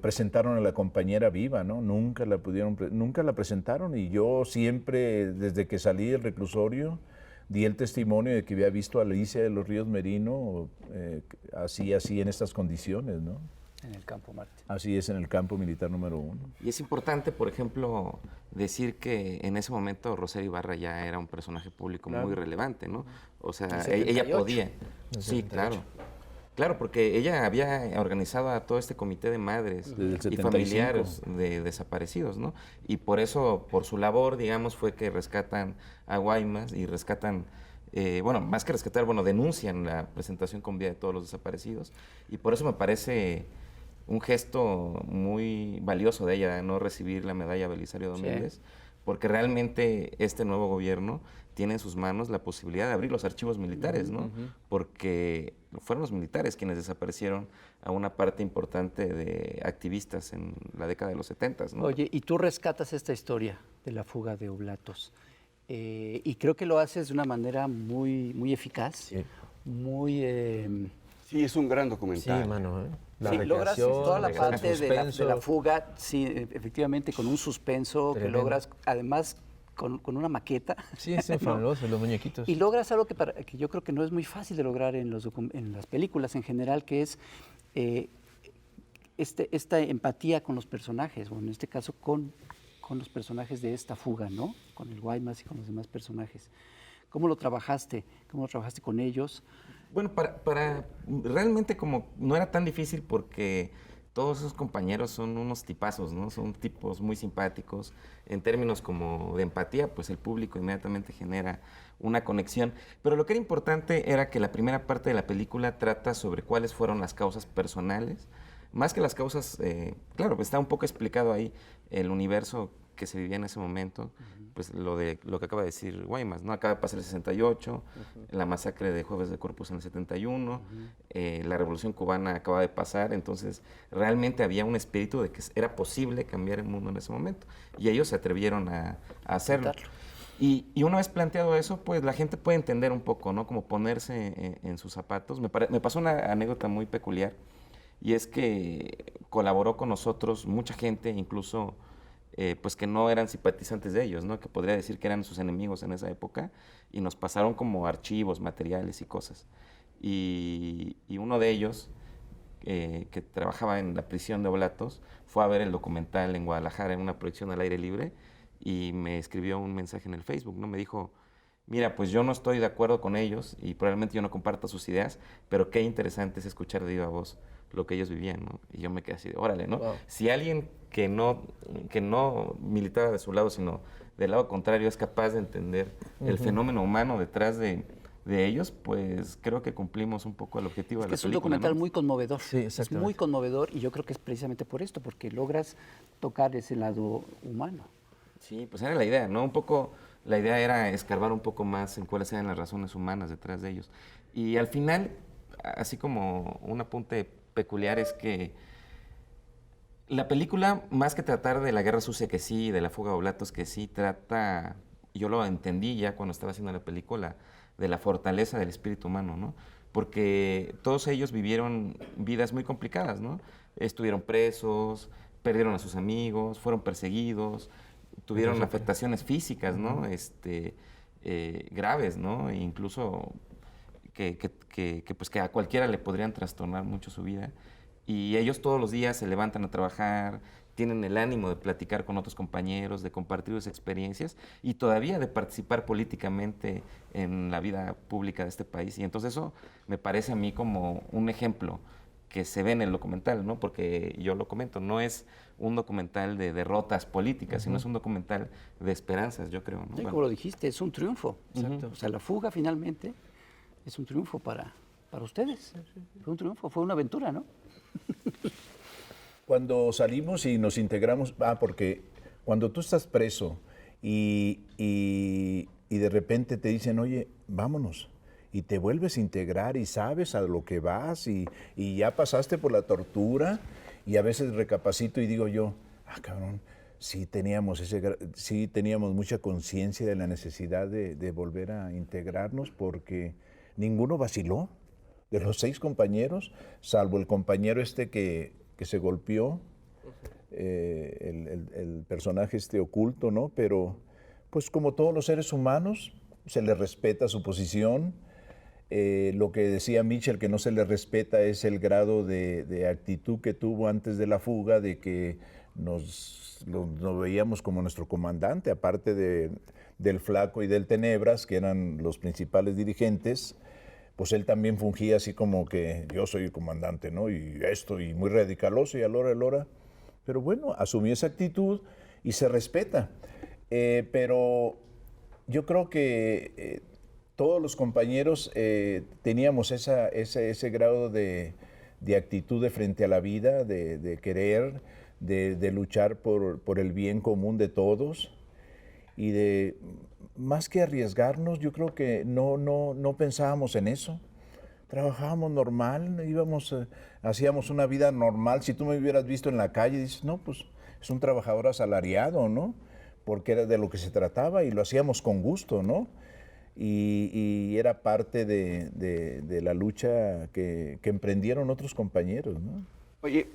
presentaron a la compañera viva, ¿no? Nunca la presentaron y yo siempre, desde que salí del reclusorio, di el testimonio de que había visto a Alicia de los Ríos Merino así en estas condiciones, ¿no? En el campo Marte. Así es, en el campo militar número 1. Y es importante, por ejemplo, decir que en ese momento Rosario Ibarra ya era un personaje público muy relevante, ¿no? O sea, ella podía. Sí, claro. Claro, porque ella había organizado a todo este comité de madres Desde el y 75. familiares de desaparecidos, ¿no? Y por eso, por su labor, digamos, fue que rescatan a Guaymas y rescatan, bueno, más que rescatar, bueno, denuncian la presentación con vida de todos los desaparecidos. Y por eso me parece un gesto muy valioso de ella, no recibir la medalla Belisario Domínguez, porque realmente este nuevo gobierno tiene en sus manos la posibilidad de abrir los archivos militares, ¿no? Porque fueron los militares quienes desaparecieron a una parte importante de activistas en la década de los 70, ¿no? Oye, y tú rescatas esta historia de la fuga de Oblatos. Y creo que lo haces de una manera muy eficaz, muy... Sí, es un gran Sí, documental. mano, La sí, logras recreación, toda la el parte de la suspenso. fuga, sí, efectivamente, con un suspenso que Tremendo. logras, además, con una maqueta. Sí, es ¿no? fabuloso, los muñequitos. Y logras algo que yo creo que no es muy fácil de lograr en las películas en general, que es esta empatía con los personajes, o en este caso con los personajes de esta fuga, ¿no? Con el Guaymas y con los demás personajes. ¿Cómo lo trabajaste? ¿Cómo lo trabajaste con ellos? Bueno, realmente como no era tan difícil porque todos esos compañeros son unos tipazos, ¿no? Son tipos muy simpáticos. En términos como de empatía, pues el público inmediatamente genera una conexión. Pero lo que era importante era que la primera parte de la película trata sobre cuáles fueron las causas personales, más que las causas, claro, pues está un poco explicado ahí el universo que se vivía en ese momento, pues lo que acaba de decir Guaymas, ¿no? Acaba de pasar el 68, la masacre de Jueves de Corpus en el 71, la Revolución Cubana acaba de pasar, entonces realmente había un espíritu de que era posible cambiar el mundo en ese momento, y ellos se atrevieron a hacerlo. Y una vez planteado eso, pues la gente puede entender un poco, ¿no? Como ponerse en sus zapatos. Me pasó una anécdota muy peculiar, y es que colaboró con nosotros mucha gente, incluso pues que no eran simpatizantes de ellos, ¿no? Que podría decir que eran sus enemigos en esa época, y nos pasaron como archivos, materiales y cosas. Y uno de ellos, que trabajaba en la prisión de Oblatos, fue a ver el documental en Guadalajara en una proyección al aire libre, y me escribió un mensaje en el Facebook, ¿no? Me dijo: mira, pues yo no estoy de acuerdo con ellos y probablemente yo no comparto sus ideas, pero qué interesante es escuchar de viva voz lo que ellos vivían, ¿no? Y yo me quedé así de, órale, ¿no? Wow. Si alguien que no militaba de su lado, sino del lado contrario, es capaz de entender el fenómeno humano detrás de ellos, pues creo que cumplimos un poco el objetivo de la película. Es un documental, ¿no? muy conmovedor. Sí, es exactamente. muy conmovedor, y yo creo que es precisamente por esto, porque logras tocar ese lado humano. Sí, pues era la idea, ¿no? Un poco, la idea era escarbar un poco más en cuáles eran las razones humanas detrás de ellos. Y al final, así como un apunte peculiar, es que la película, más que tratar de la guerra sucia, que sí, de la fuga de Oblatos, que sí, trata, yo lo entendí ya cuando estaba haciendo la película, de la fortaleza del espíritu humano, ¿no? Porque todos ellos vivieron vidas muy complicadas, ¿no? Estuvieron presos, perdieron a sus amigos, fueron perseguidos, tuvieron afectaciones físicas, ¿no? Graves, ¿no? E incluso pues que a cualquiera le podrían trastornar mucho su vida. Y ellos todos los días se levantan a trabajar, tienen el ánimo de platicar con otros compañeros, de compartir sus experiencias y todavía de participar políticamente en la vida pública de este país. Y entonces eso me parece a mí como un ejemplo que se ve en el documental, ¿no? Porque yo lo comento, no es un documental de derrotas políticas, sino es un documental de esperanzas, yo creo, ¿no? Y Bueno, como lo dijiste, es un triunfo. Exacto. O sea, la fuga finalmente es un triunfo para ustedes. Fue un triunfo, fue una aventura, ¿no? Cuando salimos y nos integramos, porque cuando tú estás preso y de repente te dicen, oye, vámonos, y te vuelves a integrar y sabes a lo que vas y ya pasaste por la tortura, y a veces recapacito y digo yo, cabrón, sí teníamos mucha conciencia de la necesidad de volver a integrarnos, porque ninguno vaciló de los 6 compañeros, salvo el compañero que se golpeó, el personaje oculto, ¿no? Pero, pues como todos los seres humanos, se le respeta su posición. Lo que decía Mitchell, que no se le respeta es el grado de actitud que tuvo antes de la fuga, de que nos veíamos como nuestro comandante, aparte del Flaco y del Tenebras, que eran los principales dirigentes. pues él también fungía así como que yo soy el comandante, ¿no? Y esto, y muy radicaloso, y a la hora, pero bueno, asumió esa actitud y se respeta. Pero yo creo que todos los compañeros teníamos ese grado de actitud de frente a la vida, de querer, de luchar por el bien común de todos y de, más que arriesgarnos, yo creo que no pensábamos en eso. Trabajábamos normal, hacíamos una vida normal. Si tú me hubieras visto en la calle, dices, no, pues es un trabajador asalariado, ¿no? Porque era de lo que se trataba y lo hacíamos con gusto, ¿no? Y era parte de la lucha que emprendieron otros compañeros, ¿no? Oye,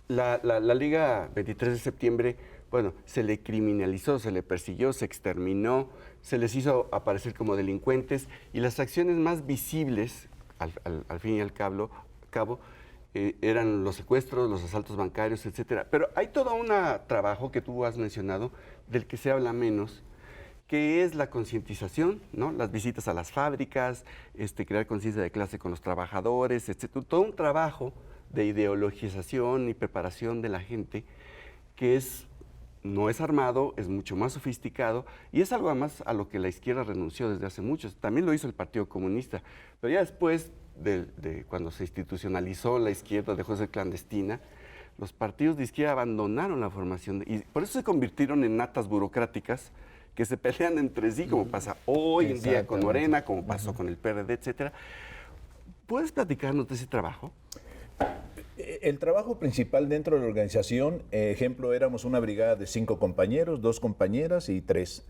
la Liga 23 de septiembre, bueno, se le criminalizó, se le persiguió, se exterminó, se les hizo aparecer como delincuentes y las acciones más visibles, al fin y al cabo, eran los secuestros, los asaltos bancarios, etcétera. Pero hay todo un trabajo que tú has mencionado, del que se habla menos, que es la concientización, ¿no? Las visitas a las fábricas, crear conciencia de clase con los trabajadores, etcétera. Todo un trabajo de ideologización y preparación de la gente que no es armado, es mucho más sofisticado y es algo además a lo que la izquierda renunció desde hace mucho. También lo hizo el Partido Comunista, pero ya después de cuando se institucionalizó la izquierda, dejó de ser clandestina, los partidos de izquierda abandonaron la formación y por eso se convirtieron en natas burocráticas que se pelean entre sí, como pasa hoy en día con Morena, como pasó con el PRD, etcétera. ¿Puedes platicarnos de ese trabajo? El trabajo principal dentro de la organización, ejemplo, éramos una brigada de 5 compañeros, 2 compañeras y 3.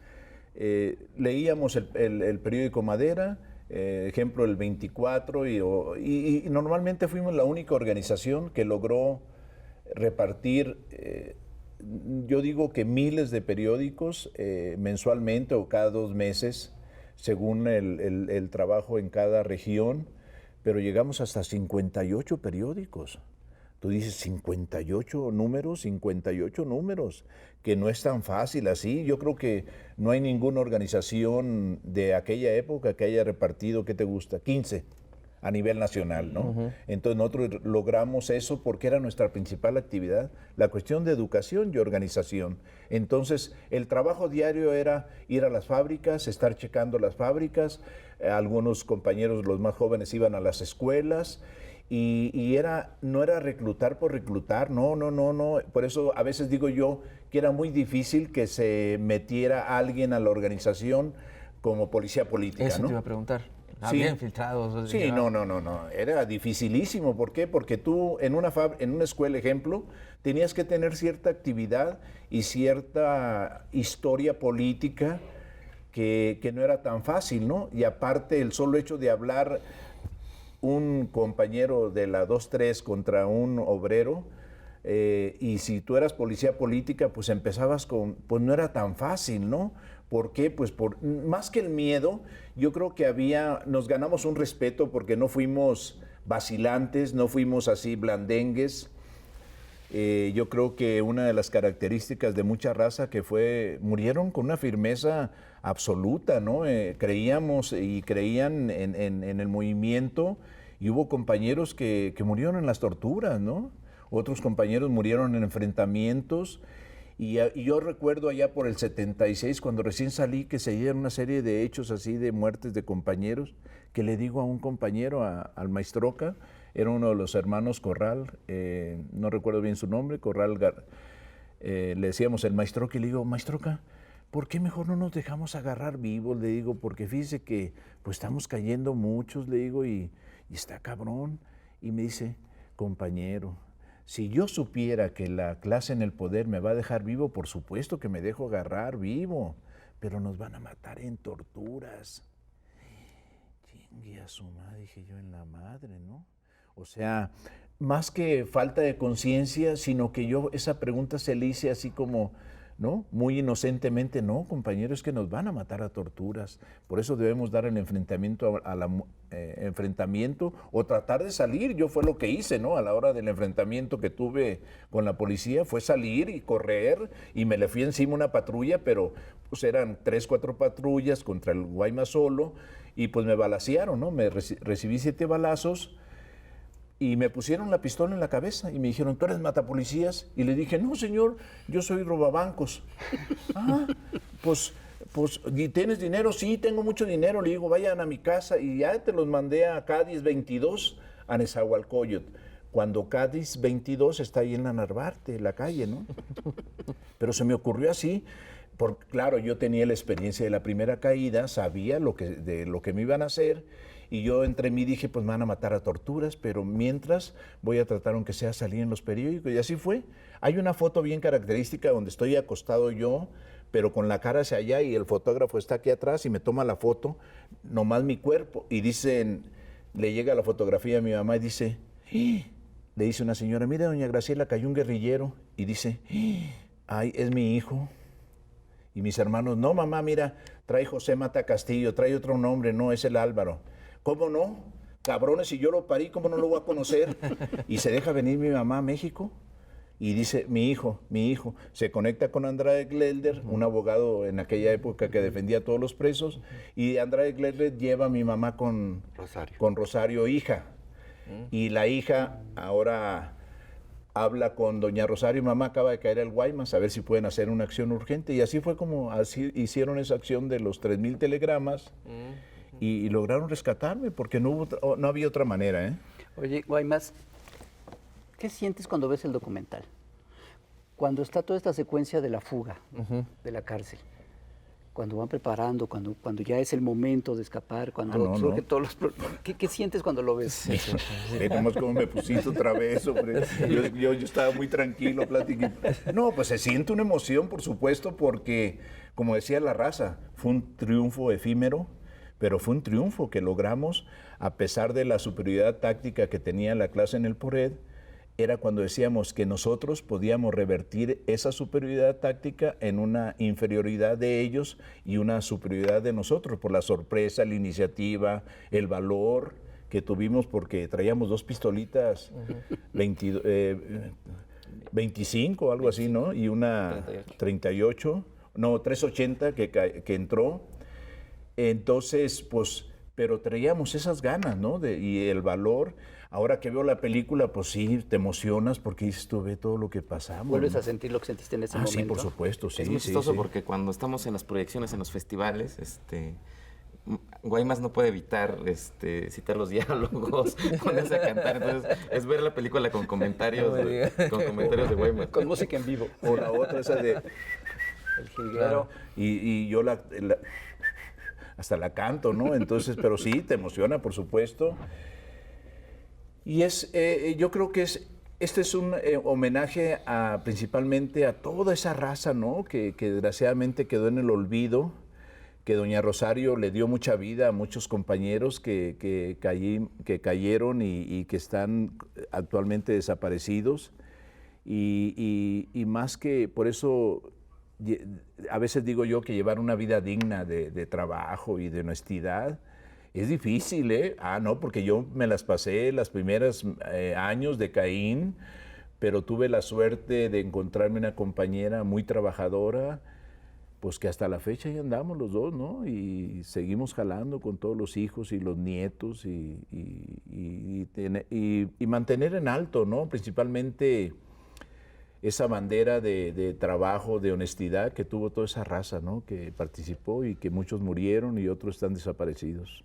Leíamos el periódico Madera, ejemplo, el 24, y normalmente fuimos la única organización que logró repartir, yo digo que miles de periódicos mensualmente o cada 2 meses, según el trabajo en cada región, pero llegamos hasta 58 periódicos. Tú dices 58 números, que no es tan fácil así. Yo creo que no hay ninguna organización de aquella época que haya repartido, ¿qué te gusta? 15 a nivel nacional, ¿no? Entonces nosotros logramos eso porque era nuestra principal actividad, la cuestión de educación y organización. Entonces el trabajo diario era ir a las fábricas, estar checando las fábricas, algunos compañeros, los más jóvenes, iban a las escuelas, y no era reclutar por reclutar, no. Por eso a veces digo yo que era muy difícil que se metiera alguien a la organización como policía política, Eso ¿no? te iba a preguntar. Sí. Había infiltrados. Sí, no. Era dificilísimo. ¿Por qué? Porque tú en una escuela, ejemplo, tenías que tener cierta actividad y cierta historia política que no era tan fácil, ¿no? Y aparte el solo hecho de hablar un compañero de la 2-3 contra un obrero, y si tú eras policía política, pues empezabas pues no era tan fácil, ¿no? ¿Por qué? Pues más que el miedo, yo creo que nos ganamos un respeto porque no fuimos vacilantes, no fuimos así blandengues. Yo creo que una de las características de mucha raza murieron con una firmeza absoluta, ¿no? Creíamos y creían en el movimiento, y hubo compañeros que murieron en las torturas, ¿no? Otros compañeros murieron en enfrentamientos, y yo recuerdo allá por el 76, cuando recién salí, que se dieron una serie de hechos así de muertes de compañeros, que le digo a un compañero, al Maestroca, era uno de los hermanos Corral, no recuerdo bien su nombre, Corral, le decíamos el Maestroca, y le digo, Maestroca, ¿por qué mejor no nos dejamos agarrar vivos? Le digo, porque fíjese que pues estamos cayendo muchos, le digo, y está cabrón. Y me dice, compañero, si yo supiera que la clase en el poder me va a dejar vivo, por supuesto que me dejo agarrar vivo, pero nos van a matar en torturas. Chingue a su madre, dije yo, en la madre, ¿no? O sea, más que falta de conciencia, sino que yo esa pregunta se le hice así como ¿no? Muy inocentemente, no, compañeros, es que nos van a matar a torturas. Por eso debemos dar el enfrentamiento enfrentamiento o tratar de salir. Yo fue lo que hice, ¿no? A la hora del enfrentamiento que tuve con la policía, fue salir y correr, y me le fui encima una patrulla, pero pues eran 3, 4 patrullas contra el Guaymas solo, y pues me balacearon, ¿no? Recibí 7 balazos, y me pusieron la pistola en la cabeza y me dijeron, ¿tú eres matapolicías? Y le dije, no, señor, yo soy robabancos. Pues, ¿y tienes dinero? Sí, tengo mucho dinero. Le digo, vayan a mi casa, y ya te los mandé a Cádiz 22, a Nezahualcóyotl. Cuando Cádiz 22 está ahí en la Narvarte, la calle, ¿no? Pero se me ocurrió así. Claro, yo tenía la experiencia de la primera caída, sabía de lo que me iban a hacer, y yo entre mí dije, pues me van a matar a torturas, pero mientras voy a tratar, aunque sea, salir en los periódicos, y así fue. Hay una foto bien característica donde estoy acostado yo, pero con la cara hacia allá, y el fotógrafo está aquí atrás y me toma la foto, nomás mi cuerpo, y dicen, le llega la fotografía a mi mamá y dice, le dice una señora, mire, doña Graciela, cayó un guerrillero, y dice, ay, es mi hijo. Y mis hermanos, no, mamá, mira, trae José Mata Castillo, trae otro nombre, no, es el Álvaro. ¿Cómo no? Cabrones, si yo lo parí, ¿cómo no lo voy a conocer? Y se deja venir mi mamá a México y dice, mi hijo, se conecta con Andrade Glelder, un abogado en aquella época que defendía a todos los presos, y Andrade Glelder lleva a mi mamá con Rosario, hija. Y la hija ahora habla con doña Rosario, mamá acaba de caer al Guaymas, a ver si pueden hacer una acción urgente. Y así fue como hicieron esa acción de los 3,000 telegramas. Y lograron rescatarme porque no había otra manera, ¿eh? Oye, Guaymas, ¿qué sientes cuando ves el documental? Cuando está toda esta secuencia de la fuga de la cárcel, cuando van preparando, cuando ya es el momento de escapar, cuando surgen todos los problemas. ¿Qué sientes cuando lo ves? Vemos cómo me pusiste otra vez, hombre. Yo estaba muy tranquilo, platiqué. No, pues se siente una emoción, por supuesto, porque, como decía la raza, fue un triunfo efímero, pero fue un triunfo que logramos a pesar de la superioridad táctica que tenía la clase en el PORED. Era cuando decíamos que nosotros podíamos revertir esa superioridad táctica en una inferioridad de ellos y una superioridad de nosotros, por la sorpresa, la iniciativa, el valor que tuvimos, porque traíamos 2 pistolitas 25, algo así, ¿no? Y una 38, no, 380 que entró. Entonces, pues, pero traíamos esas ganas, ¿no? Y el valor. Ahora que veo la película, pues sí, te emocionas porque dices, tú ve todo lo que pasamos. ¿Vuelves a sentir lo que sentiste en ese momento? Sí, por supuesto, sí. Es muy chistoso porque cuando estamos en las proyecciones, en los festivales, Guaymas no puede evitar citar los diálogos, ponerse a cantar. Entonces, es ver la película con comentarios de Guaymas. Con música en vivo. O la otra, esa de... El jilguero. Y yo hasta la canto, ¿no? Entonces, pero sí, te emociona, por supuesto. Y yo creo que este es un homenaje principalmente a toda esa raza, ¿no? Que desgraciadamente quedó en el olvido, que doña Rosario le dio mucha vida a muchos compañeros que cayeron y que están actualmente desaparecidos. Y más que por eso, a veces digo yo que llevar una vida digna de trabajo y de honestidad es difícil, ¿eh? No, porque yo me las pasé los primeros años de Caín, pero tuve la suerte de encontrarme una compañera muy trabajadora, pues que hasta la fecha ya andamos los dos, ¿no? Y seguimos jalando con todos los hijos y los nietos y mantener en alto, ¿no? Principalmente esa bandera de trabajo, de honestidad que tuvo toda esa raza, ¿no? Que participó y que muchos murieron y otros están desaparecidos.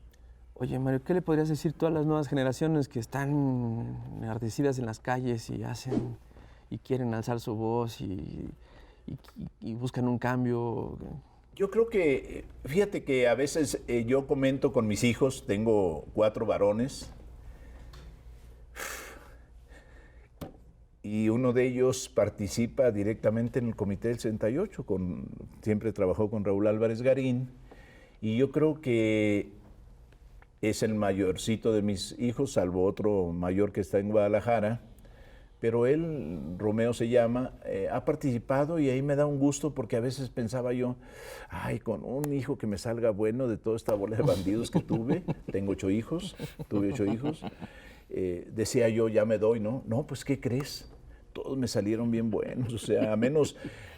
Oye, Mario, ¿qué le podrías decir a todas las nuevas generaciones que están enardecidas en las calles y hacen y quieren alzar su voz y buscan un cambio? Yo creo que, fíjate que a veces yo comento con mis hijos, tengo 4 varones, y uno de ellos participa directamente en el Comité del 68, siempre trabajó con Raúl Álvarez Garín, y yo creo que es el mayorcito de mis hijos, salvo otro mayor que está en Guadalajara, pero él, Romeo se llama, ha participado y ahí me da un gusto porque a veces pensaba yo, ay, con un hijo que me salga bueno de toda esta bola de bandidos que tuve, tengo 8 hijos, tuve 8 hijos, decía yo, ya me doy, ¿no? No, pues, ¿qué crees? Todos me salieron bien buenos, o sea, a menos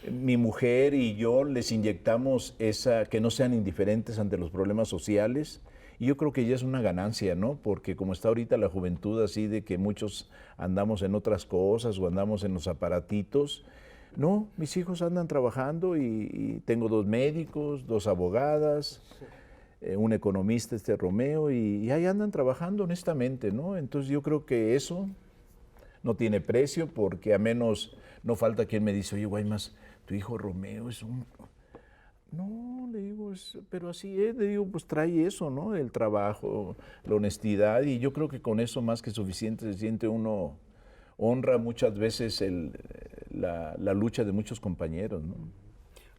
mi mujer y yo les inyectamos que no sean indiferentes ante los problemas sociales. Y yo creo que ya es una ganancia, ¿no? Porque como está ahorita la juventud así de que muchos andamos en otras cosas o andamos en los aparatitos, no, mis hijos andan trabajando y tengo 2 médicos, 2 abogadas, un economista, Romeo, y ahí andan trabajando honestamente, ¿no? Entonces yo creo que eso no tiene precio porque a menos no falta quien me dice, oye, Guaymas, tu hijo Romeo es un... No, le digo, pero así es, le digo, pues trae eso, ¿no? El trabajo, la honestidad, y yo creo que con eso más que suficiente se siente uno, honra muchas veces la lucha de muchos compañeros, ¿no?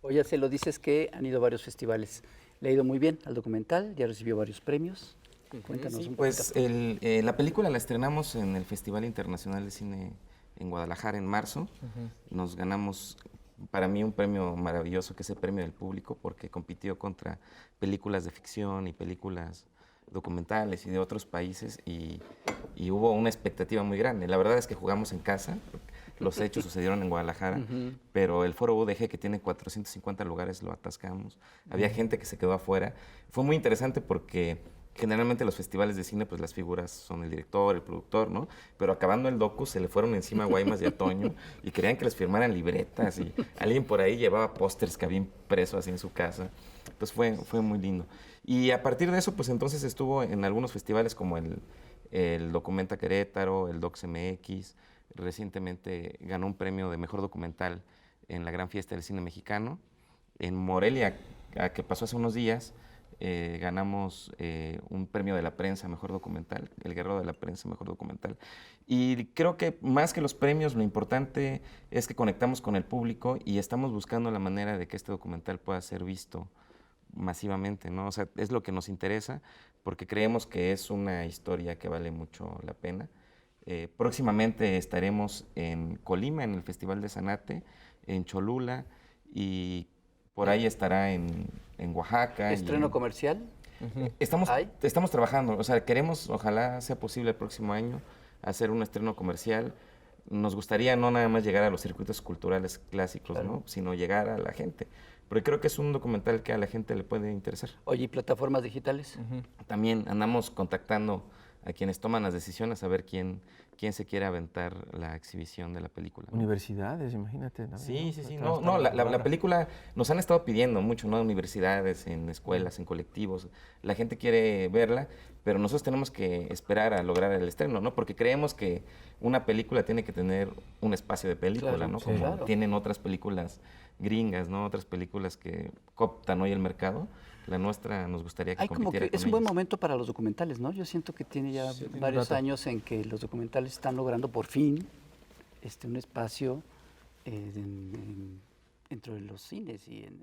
Oye, se lo dices que han ido a varios festivales. Le ha ido muy bien al documental, ya recibió varios premios. Cuéntanos Sí, un pues poquito. la película la estrenamos en el Festival Internacional de Cine en Guadalajara en marzo. Nos ganamos, para mí, un premio maravilloso, que es el premio del público, porque compitió contra películas de ficción y películas documentales y de otros países, y hubo una expectativa muy grande. La verdad es que jugamos en casa, los hechos sucedieron en Guadalajara, pero el Foro UDG, que tiene 450 lugares, lo atascamos. Había gente que se quedó afuera. Fue muy interesante porque generalmente los festivales de cine, pues las figuras son el director, el productor, ¿no? Pero acabando el docu, se le fueron encima a Guaymas y a Toño y querían que les firmaran libretas, y alguien por ahí llevaba pósters que había impreso así en su casa. Entonces fue muy lindo. Y a partir de eso, pues entonces estuvo en algunos festivales como el Documenta Querétaro, el DocsMX. Recientemente ganó un premio de mejor documental en la Gran Fiesta del Cine Mexicano. En Morelia, que pasó hace unos días, ganamos un premio de la prensa mejor documental, el Guerrero de la Prensa mejor documental. Y creo que más que los premios, lo importante es que conectamos con el público y estamos buscando la manera de que este documental pueda ser visto masivamente, ¿no? O sea, es lo que nos interesa, porque creemos que es una historia que vale mucho la pena. Próximamente estaremos en Colima, en el Festival de Zanate, en Cholula, y por ahí estará en Oaxaca. ¿Estreno comercial? Estamos trabajando, o sea, queremos, ojalá sea posible el próximo año, hacer un estreno comercial. Nos gustaría no nada más llegar a los circuitos culturales clásicos, claro, ¿no? Sino llegar a la gente. Porque creo que es un documental que a la gente le puede interesar. Oye, ¿y plataformas digitales? También andamos contactando a quienes toman las decisiones a ver quién se quiere aventar la exhibición de la película, ¿no? Universidades, imagínate. Sí. No, la película nos han estado pidiendo mucho, ¿no? En universidades, en escuelas, en colectivos. La gente quiere verla, pero nosotros tenemos que esperar a lograr el estreno, ¿no? Porque creemos que una película tiene que tener un espacio de película, claro, ¿no? Como tienen otras películas gringas, ¿no? Otras películas que cooptan hoy el mercado. La nuestra nos gustaría que compitiera con es un buen momento para los documentales, ¿no? Yo siento que tiene ya varios años en que los documentales están logrando por fin un espacio dentro de los cines y en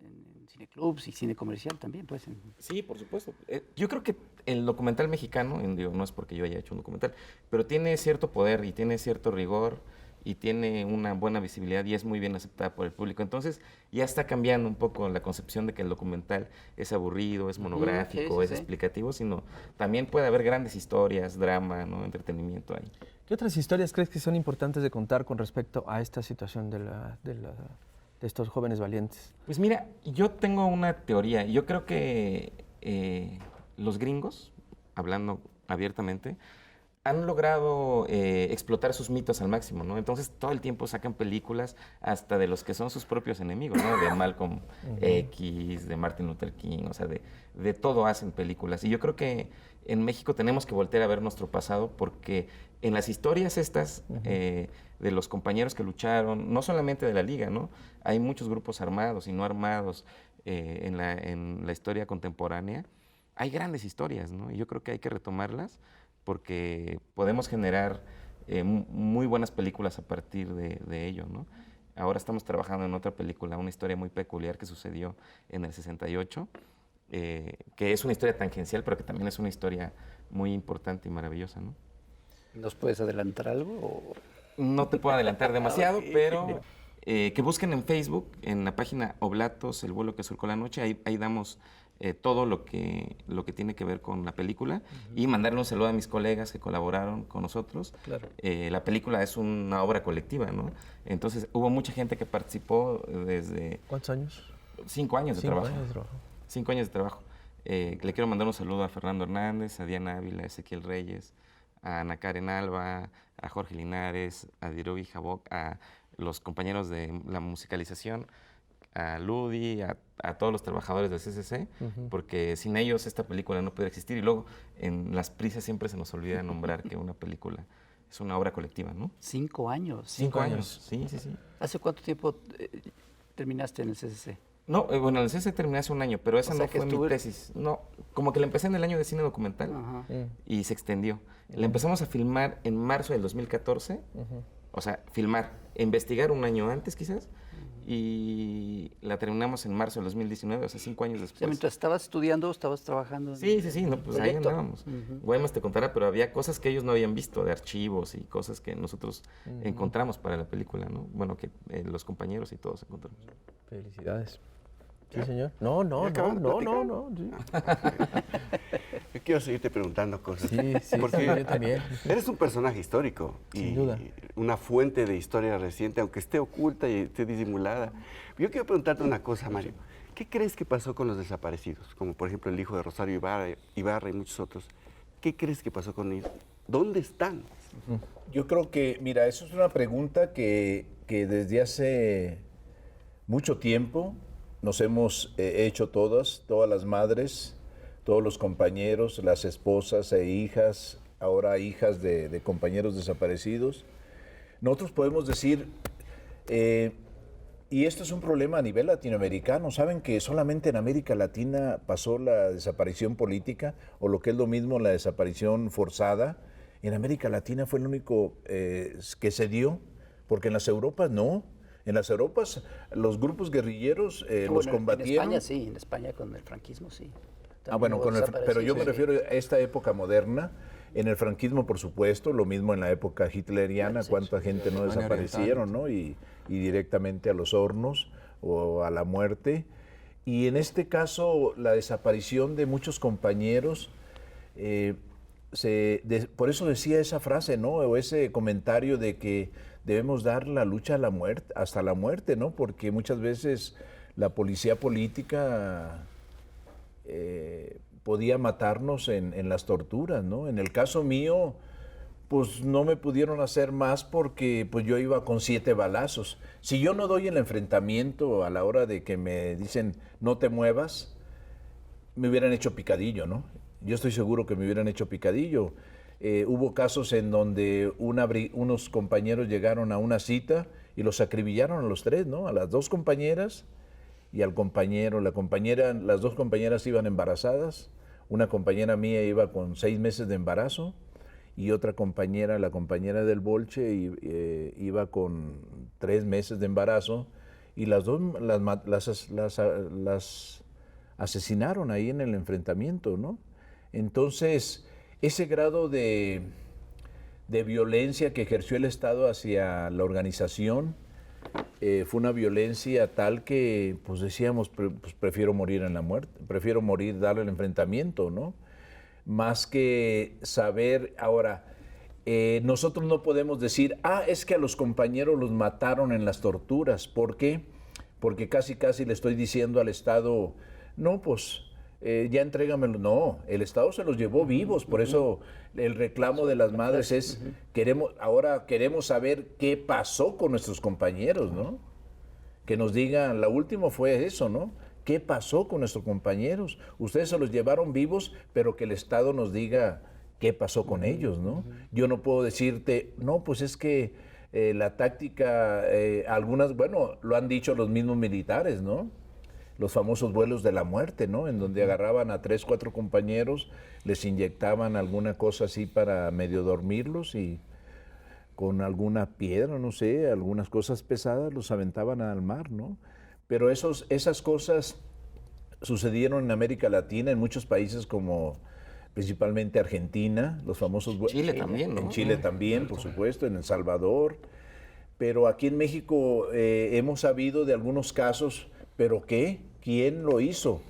cineclubs y cine comercial también, pues. Sí, por supuesto. Yo creo que el documental mexicano, digo, no es porque yo haya hecho un documental, pero tiene cierto poder y tiene cierto rigor y tiene una buena visibilidad y es muy bien aceptada por el público. Entonces ya está cambiando un poco la concepción de que el documental es aburrido, es monográfico, es explicativo, sino también puede haber grandes historias, drama, ¿no? Entretenimiento ahí. ¿Qué otras historias crees que son importantes de contar con respecto a esta situación de estos jóvenes valientes? Pues mira, yo tengo una teoría. Yo creo que los gringos, hablando abiertamente, han logrado explotar sus mitos al máximo, ¿no? Entonces todo el tiempo sacan películas hasta de los que son sus propios enemigos, ¿no? De Malcolm X, de Martin Luther King, o sea, de todo hacen películas. Y yo creo que en México tenemos que voltear a ver nuestro pasado, porque en las historias estas de los compañeros que lucharon, no solamente de la Liga, ¿no? Hay muchos grupos armados y no armados en la historia contemporánea. Hay grandes historias, ¿no? Y yo creo que hay que retomarlas, porque podemos generar muy buenas películas a partir de ello, ¿no? Ahora estamos trabajando en otra película, una historia muy peculiar que sucedió en el 68, que es una historia tangencial, pero que también es una historia muy importante y maravillosa, ¿no? ¿Nos puedes adelantar algo? No te puedo adelantar demasiado, pero que busquen en Facebook, en la página Oblatos, el vuelo que surcó la noche, ahí damos todo lo que tiene que ver con la película y mandarle un saludo a mis colegas que colaboraron con nosotros. Claro. La película es una obra colectiva, ¿no? Entonces hubo mucha gente que participó desde... ¿Cuántos años? 5 años de 5 trabajo. años de trabajo. 5 años de trabajo. Le quiero mandar un saludo a Fernando Hernández, a Diana Ávila, a Ezequiel Reyes, a Ana Karen Alba, a Jorge Linares, a Dirobi Jabok, a los compañeros de la musicalización, a Ludi, a todos los trabajadores del CCC, porque sin ellos esta película no pudiera existir. Y luego en las prisas siempre se nos olvida nombrar que una película es una obra colectiva, ¿no? 5 años. 5 años, sí. ¿Hace cuánto tiempo terminaste en el CCC? No, bueno, el CCC terminé hace un año, pero esa O sea no que fue mi tesis. No, como que la empecé en el año de cine documental y se extendió. La empezamos a filmar en marzo del 2014, o sea, investigar un año antes quizás, y la terminamos en marzo del 2019, o sea, 5 años O después. sea, mientras estabas estudiando, estabas trabajando. Sí, no, pues ahí proyecto. andábamos. Guaymas te contará, pero había cosas que ellos no habían visto, de archivos y cosas que nosotros encontramos para la película, ¿no? Bueno, que los compañeros y todos encontramos. Felicidades. Sí, señor. No. Sí. Yo quiero seguirte preguntando cosas. Sí, porque yo también. eres un personaje histórico Sin y duda. una fuente de historia reciente, aunque esté oculta y esté disimulada. Yo quiero preguntarte una cosa, Mario. ¿Qué crees que pasó con los desaparecidos? Como por ejemplo el hijo de Rosario Ibarra y muchos otros. ¿Qué crees que pasó con ellos? ¿Dónde están? Yo creo que, mira, eso es una pregunta que desde hace mucho tiempo nos hemos hecho todas las madres, todos los compañeros, las esposas e hijas, ahora hijas de compañeros desaparecidos. Nosotros podemos decir, y esto es un problema a nivel latinoamericano, saben que solamente en América Latina pasó la desaparición política, o lo que es lo mismo, la desaparición forzada. En América Latina fue el único que se dio, porque en las Europas no. En las Europas los grupos guerrilleros los combatieron. En España sí, en España con el franquismo sí. Bueno, pero yo me refiero a esta época moderna. En el franquismo, por supuesto, lo mismo en la época hitleriana, cuánta gente no desaparecieron, ¿no? Y directamente a los hornos o a la muerte. Y en este caso, la desaparición de muchos compañeros, por eso decía esa frase, ¿no? O ese comentario de que debemos dar la lucha a la muerte, hasta la muerte, ¿no? Porque muchas veces la policía política podía matarnos en las torturas, ¿no? En el caso mío, pues no me pudieron hacer más porque pues yo iba con 7 balazos. Si yo no doy el enfrentamiento a la hora de que me dicen no te muevas, me hubieran hecho picadillo, ¿no? Yo estoy seguro que me hubieran hecho picadillo. Hubo casos en donde unos compañeros llegaron a una cita y los acribillaron a los 3, ¿no? A las 2 compañeras y al compañero. Las 2 compañeras iban embarazadas. Una compañera mía iba con 6 meses de embarazo y otra compañera, la compañera del Bolche, iba con 3 meses de embarazo y las 2 las asesinaron ahí en el enfrentamiento, ¿no? Entonces, ese grado de violencia que ejerció el Estado hacia la organización fue una violencia tal que, pues decíamos, pues prefiero morir en la muerte, prefiero morir, darle el enfrentamiento, ¿no? Más que saber, ahora, nosotros no podemos decir, es que a los compañeros los mataron en las torturas. ¿Por qué? Porque casi le estoy diciendo al Estado, no, pues ya entrégamelo. No, el Estado se los llevó vivos, por eso el reclamo de las madres es, queremos saber qué pasó con nuestros compañeros, ¿no? Que nos digan, la última fue eso, ¿no? ¿Qué pasó con nuestros compañeros? Ustedes se los llevaron vivos, pero que el Estado nos diga qué pasó con ellos, ¿no? Yo no puedo decirte, no, pues es que la táctica, algunas, bueno, lo han dicho los mismos militares, ¿no? Los famosos vuelos de la muerte, ¿no? En donde agarraban a 3, 4 compañeros, les inyectaban alguna cosa así para medio dormirlos y con alguna piedra, no sé, algunas cosas pesadas los aventaban al mar, ¿no? Pero esas cosas sucedieron en América Latina, en muchos países como principalmente Argentina, los famosos... Chile también, ¿no? En Chile también, por supuesto, en El Salvador. Pero aquí en México hemos sabido de algunos casos, ¿pero qué? ¿Quién lo hizo?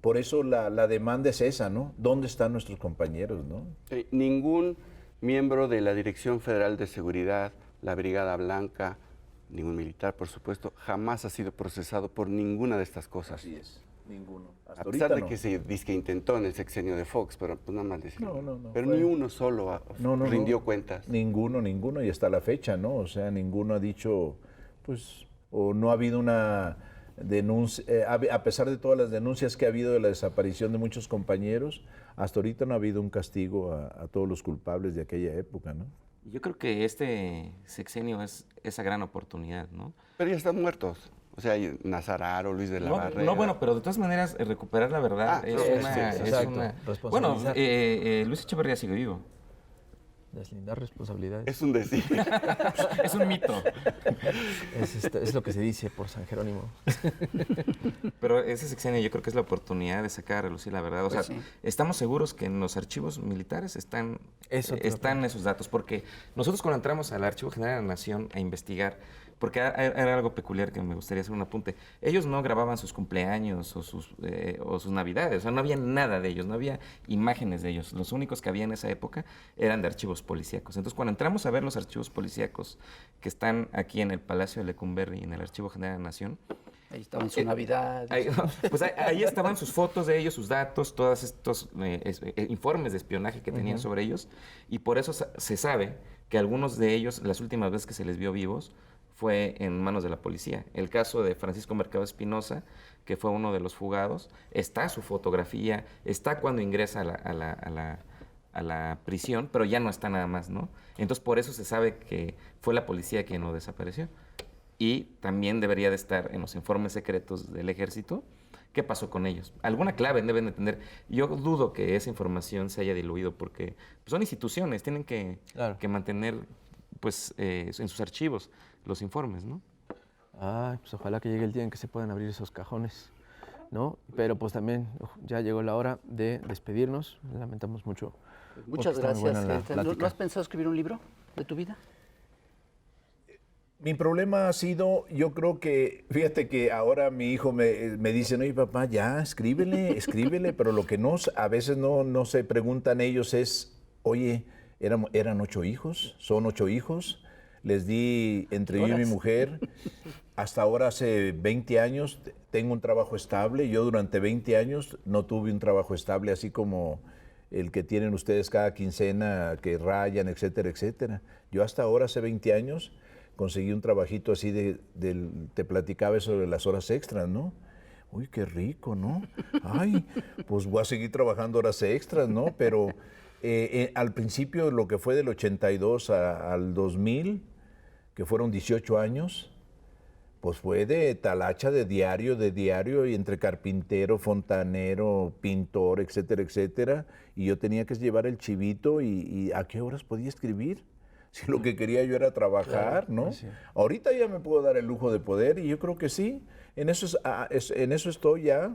Por eso la demanda es esa, ¿no? ¿Dónde están nuestros compañeros, no? Ningún miembro de la Dirección Federal de Seguridad, la Brigada Blanca, ningún militar, por supuesto, jamás ha sido procesado por ninguna de estas cosas. Así es, ninguno. Hasta A pesar de no. que se dice que intentó en el sexenio de Fox, pero pues nada más decir. No, pero fue- ni uno solo rindió cuentas. Ninguno, y hasta la fecha, ¿no? O sea, ninguno ha dicho, pues, o no ha habido una denuncia, a pesar de todas las denuncias que ha habido de la desaparición de muchos compañeros, hasta ahorita no ha habido un castigo a todos los culpables de aquella época, ¿no? Yo creo que este sexenio es esa gran oportunidad, ¿no? Pero ya están muertos. O sea, Nazararo, Luis de la No, Barrera. no, bueno, pero de todas maneras recuperar la verdad es una... sí, es exacto. una- Bueno, Responsabilizar. Luis Echeverría sigue vivo. Deslindar responsabilidades. Es un decir. Es un mito. Es lo que se dice por San Jerónimo. Pero ese sexenio yo creo que es la oportunidad de sacar a relucir la verdad. O sea, Pues sí. estamos seguros que en los archivos militares están Eso esos datos. Porque nosotros cuando entramos al Archivo General de la Nación a investigar, porque era algo peculiar que me gustaría hacer un apunte, ellos no grababan sus cumpleaños o sus navidades, o sea, no había nada de ellos, no había imágenes de ellos. Los únicos que había en esa época eran de archivos policíacos. Entonces, cuando entramos a ver los archivos policíacos que están aquí en el Palacio de Lecumberri, en el Archivo General de la Nación, Ahí estaba en su Navidad. pues ahí estaban sus fotos de ellos, sus datos, todos estos informes de espionaje que tenían sobre ellos, y por eso se sabe que algunos de ellos, las últimas veces que se les vio vivos, fue en manos de la policía. El caso de Francisco Mercado Espinosa, que fue uno de los fugados, está su fotografía, está cuando ingresa a la prisión, pero ya no está nada más, ¿no? Entonces por eso se sabe que fue la policía quien lo desapareció. Y también debería de estar en los informes secretos del ejército qué pasó con ellos. Alguna clave deben de tener. Yo dudo que esa información se haya diluido porque pues, son instituciones, tienen que mantener pues, en sus archivos los informes, ¿no? Ay, pues ojalá que llegue el día en que se puedan abrir esos cajones, ¿no? Pero pues también ya llegó la hora de despedirnos. Lamentamos mucho. Muchas porque está muy gracias. buena la ¿No plática. has pensado escribir un libro de tu vida? Mi problema ha sido, yo creo que, fíjate que ahora mi hijo me dice, oye papá, ya, escríbele, pero lo que a veces no se preguntan ellos es, oye, eran 8 hijos, son 8 hijos, les di entre yo y mi mujer, hasta ahora hace 20 años tengo un trabajo estable, yo durante 20 años no tuve un trabajo estable así como el que tienen ustedes cada quincena, que rayan, etcétera, etcétera. Yo hasta ahora, hace 20 años, conseguí un trabajito así te platicaba eso de las horas extras, ¿no? Uy, qué rico, ¿no? Ay, pues voy a seguir trabajando horas extras, ¿no? Pero al principio, lo que fue del 82 al 2000, que fueron 18 años, pues fue de talacha de diario, y entre carpintero, fontanero, pintor, etcétera, etcétera. Y yo tenía que llevar el chivito y ¿a qué horas podía escribir? Si lo que quería yo era trabajar, ¿no? Sí. Ahorita ya me puedo dar el lujo de poder y yo creo que sí. En eso estoy ya,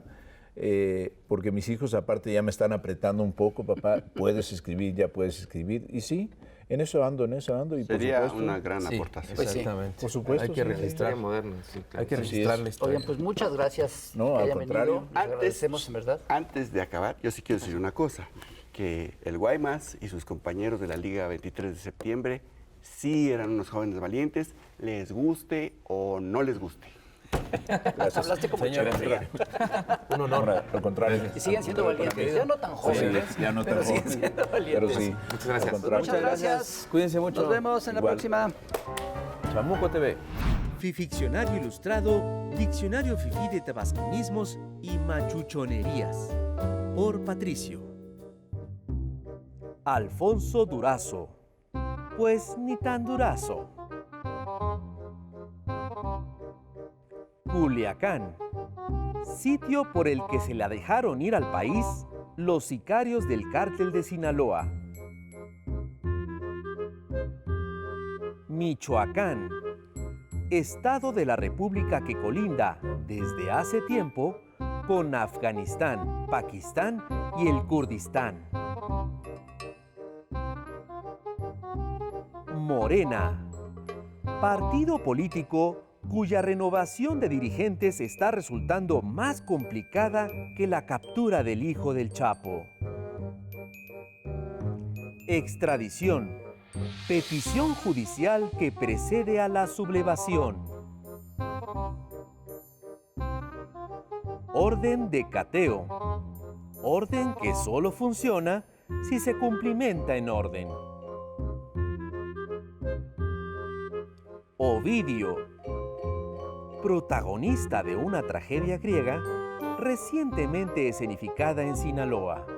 porque mis hijos aparte ya me están apretando un poco. Papá, puedes escribir, ya puedes escribir. Y sí, en eso ando. Y Sería por supuesto, una gran Sí, aportación. Pues sí. exactamente. Por supuesto, Hay que sí. registrar. Historia moderna, sí, claro. Hay que Así es. registrar la historia. Oigan, pues muchas gracias No, que al hayan contrario. venido. Les agradecemos, en verdad. Antes de acabar, yo sí quiero decir una cosa, que el Guaymas y sus compañeros de la Liga 23 de septiembre sí eran unos jóvenes valientes, les guste o no les guste. Hablaste como Echeverría. Un honor, al contrario. Y siguen siendo valientes. Ya no tan jóvenes. Ya no pero tan siguen joven. siendo Pero valientes. sí, Muchas gracias. al contrario. Muchas gracias. Cuídense mucho. Nos vemos en la Igual. próxima. Chamuco TV. Fificcionario Ilustrado, Diccionario Fifí de Tabasquinismos y Machuchonerías. Por Patricio. Alfonso Durazo. Pues ni tan durazo. Culiacán. Sitio por el que se la dejaron ir al país los sicarios del cártel de Sinaloa. Michoacán. Estado de la República que colinda, desde hace tiempo, con Afganistán, Pakistán y el Kurdistán. Morena, partido político cuya renovación de dirigentes está resultando más complicada que la captura del hijo del Chapo. Extradición, petición judicial que precede a la sublevación. Orden de cateo, orden que solo funciona si se cumplimenta en orden. Ovidio, protagonista de una tragedia griega recientemente escenificada en Sinaloa.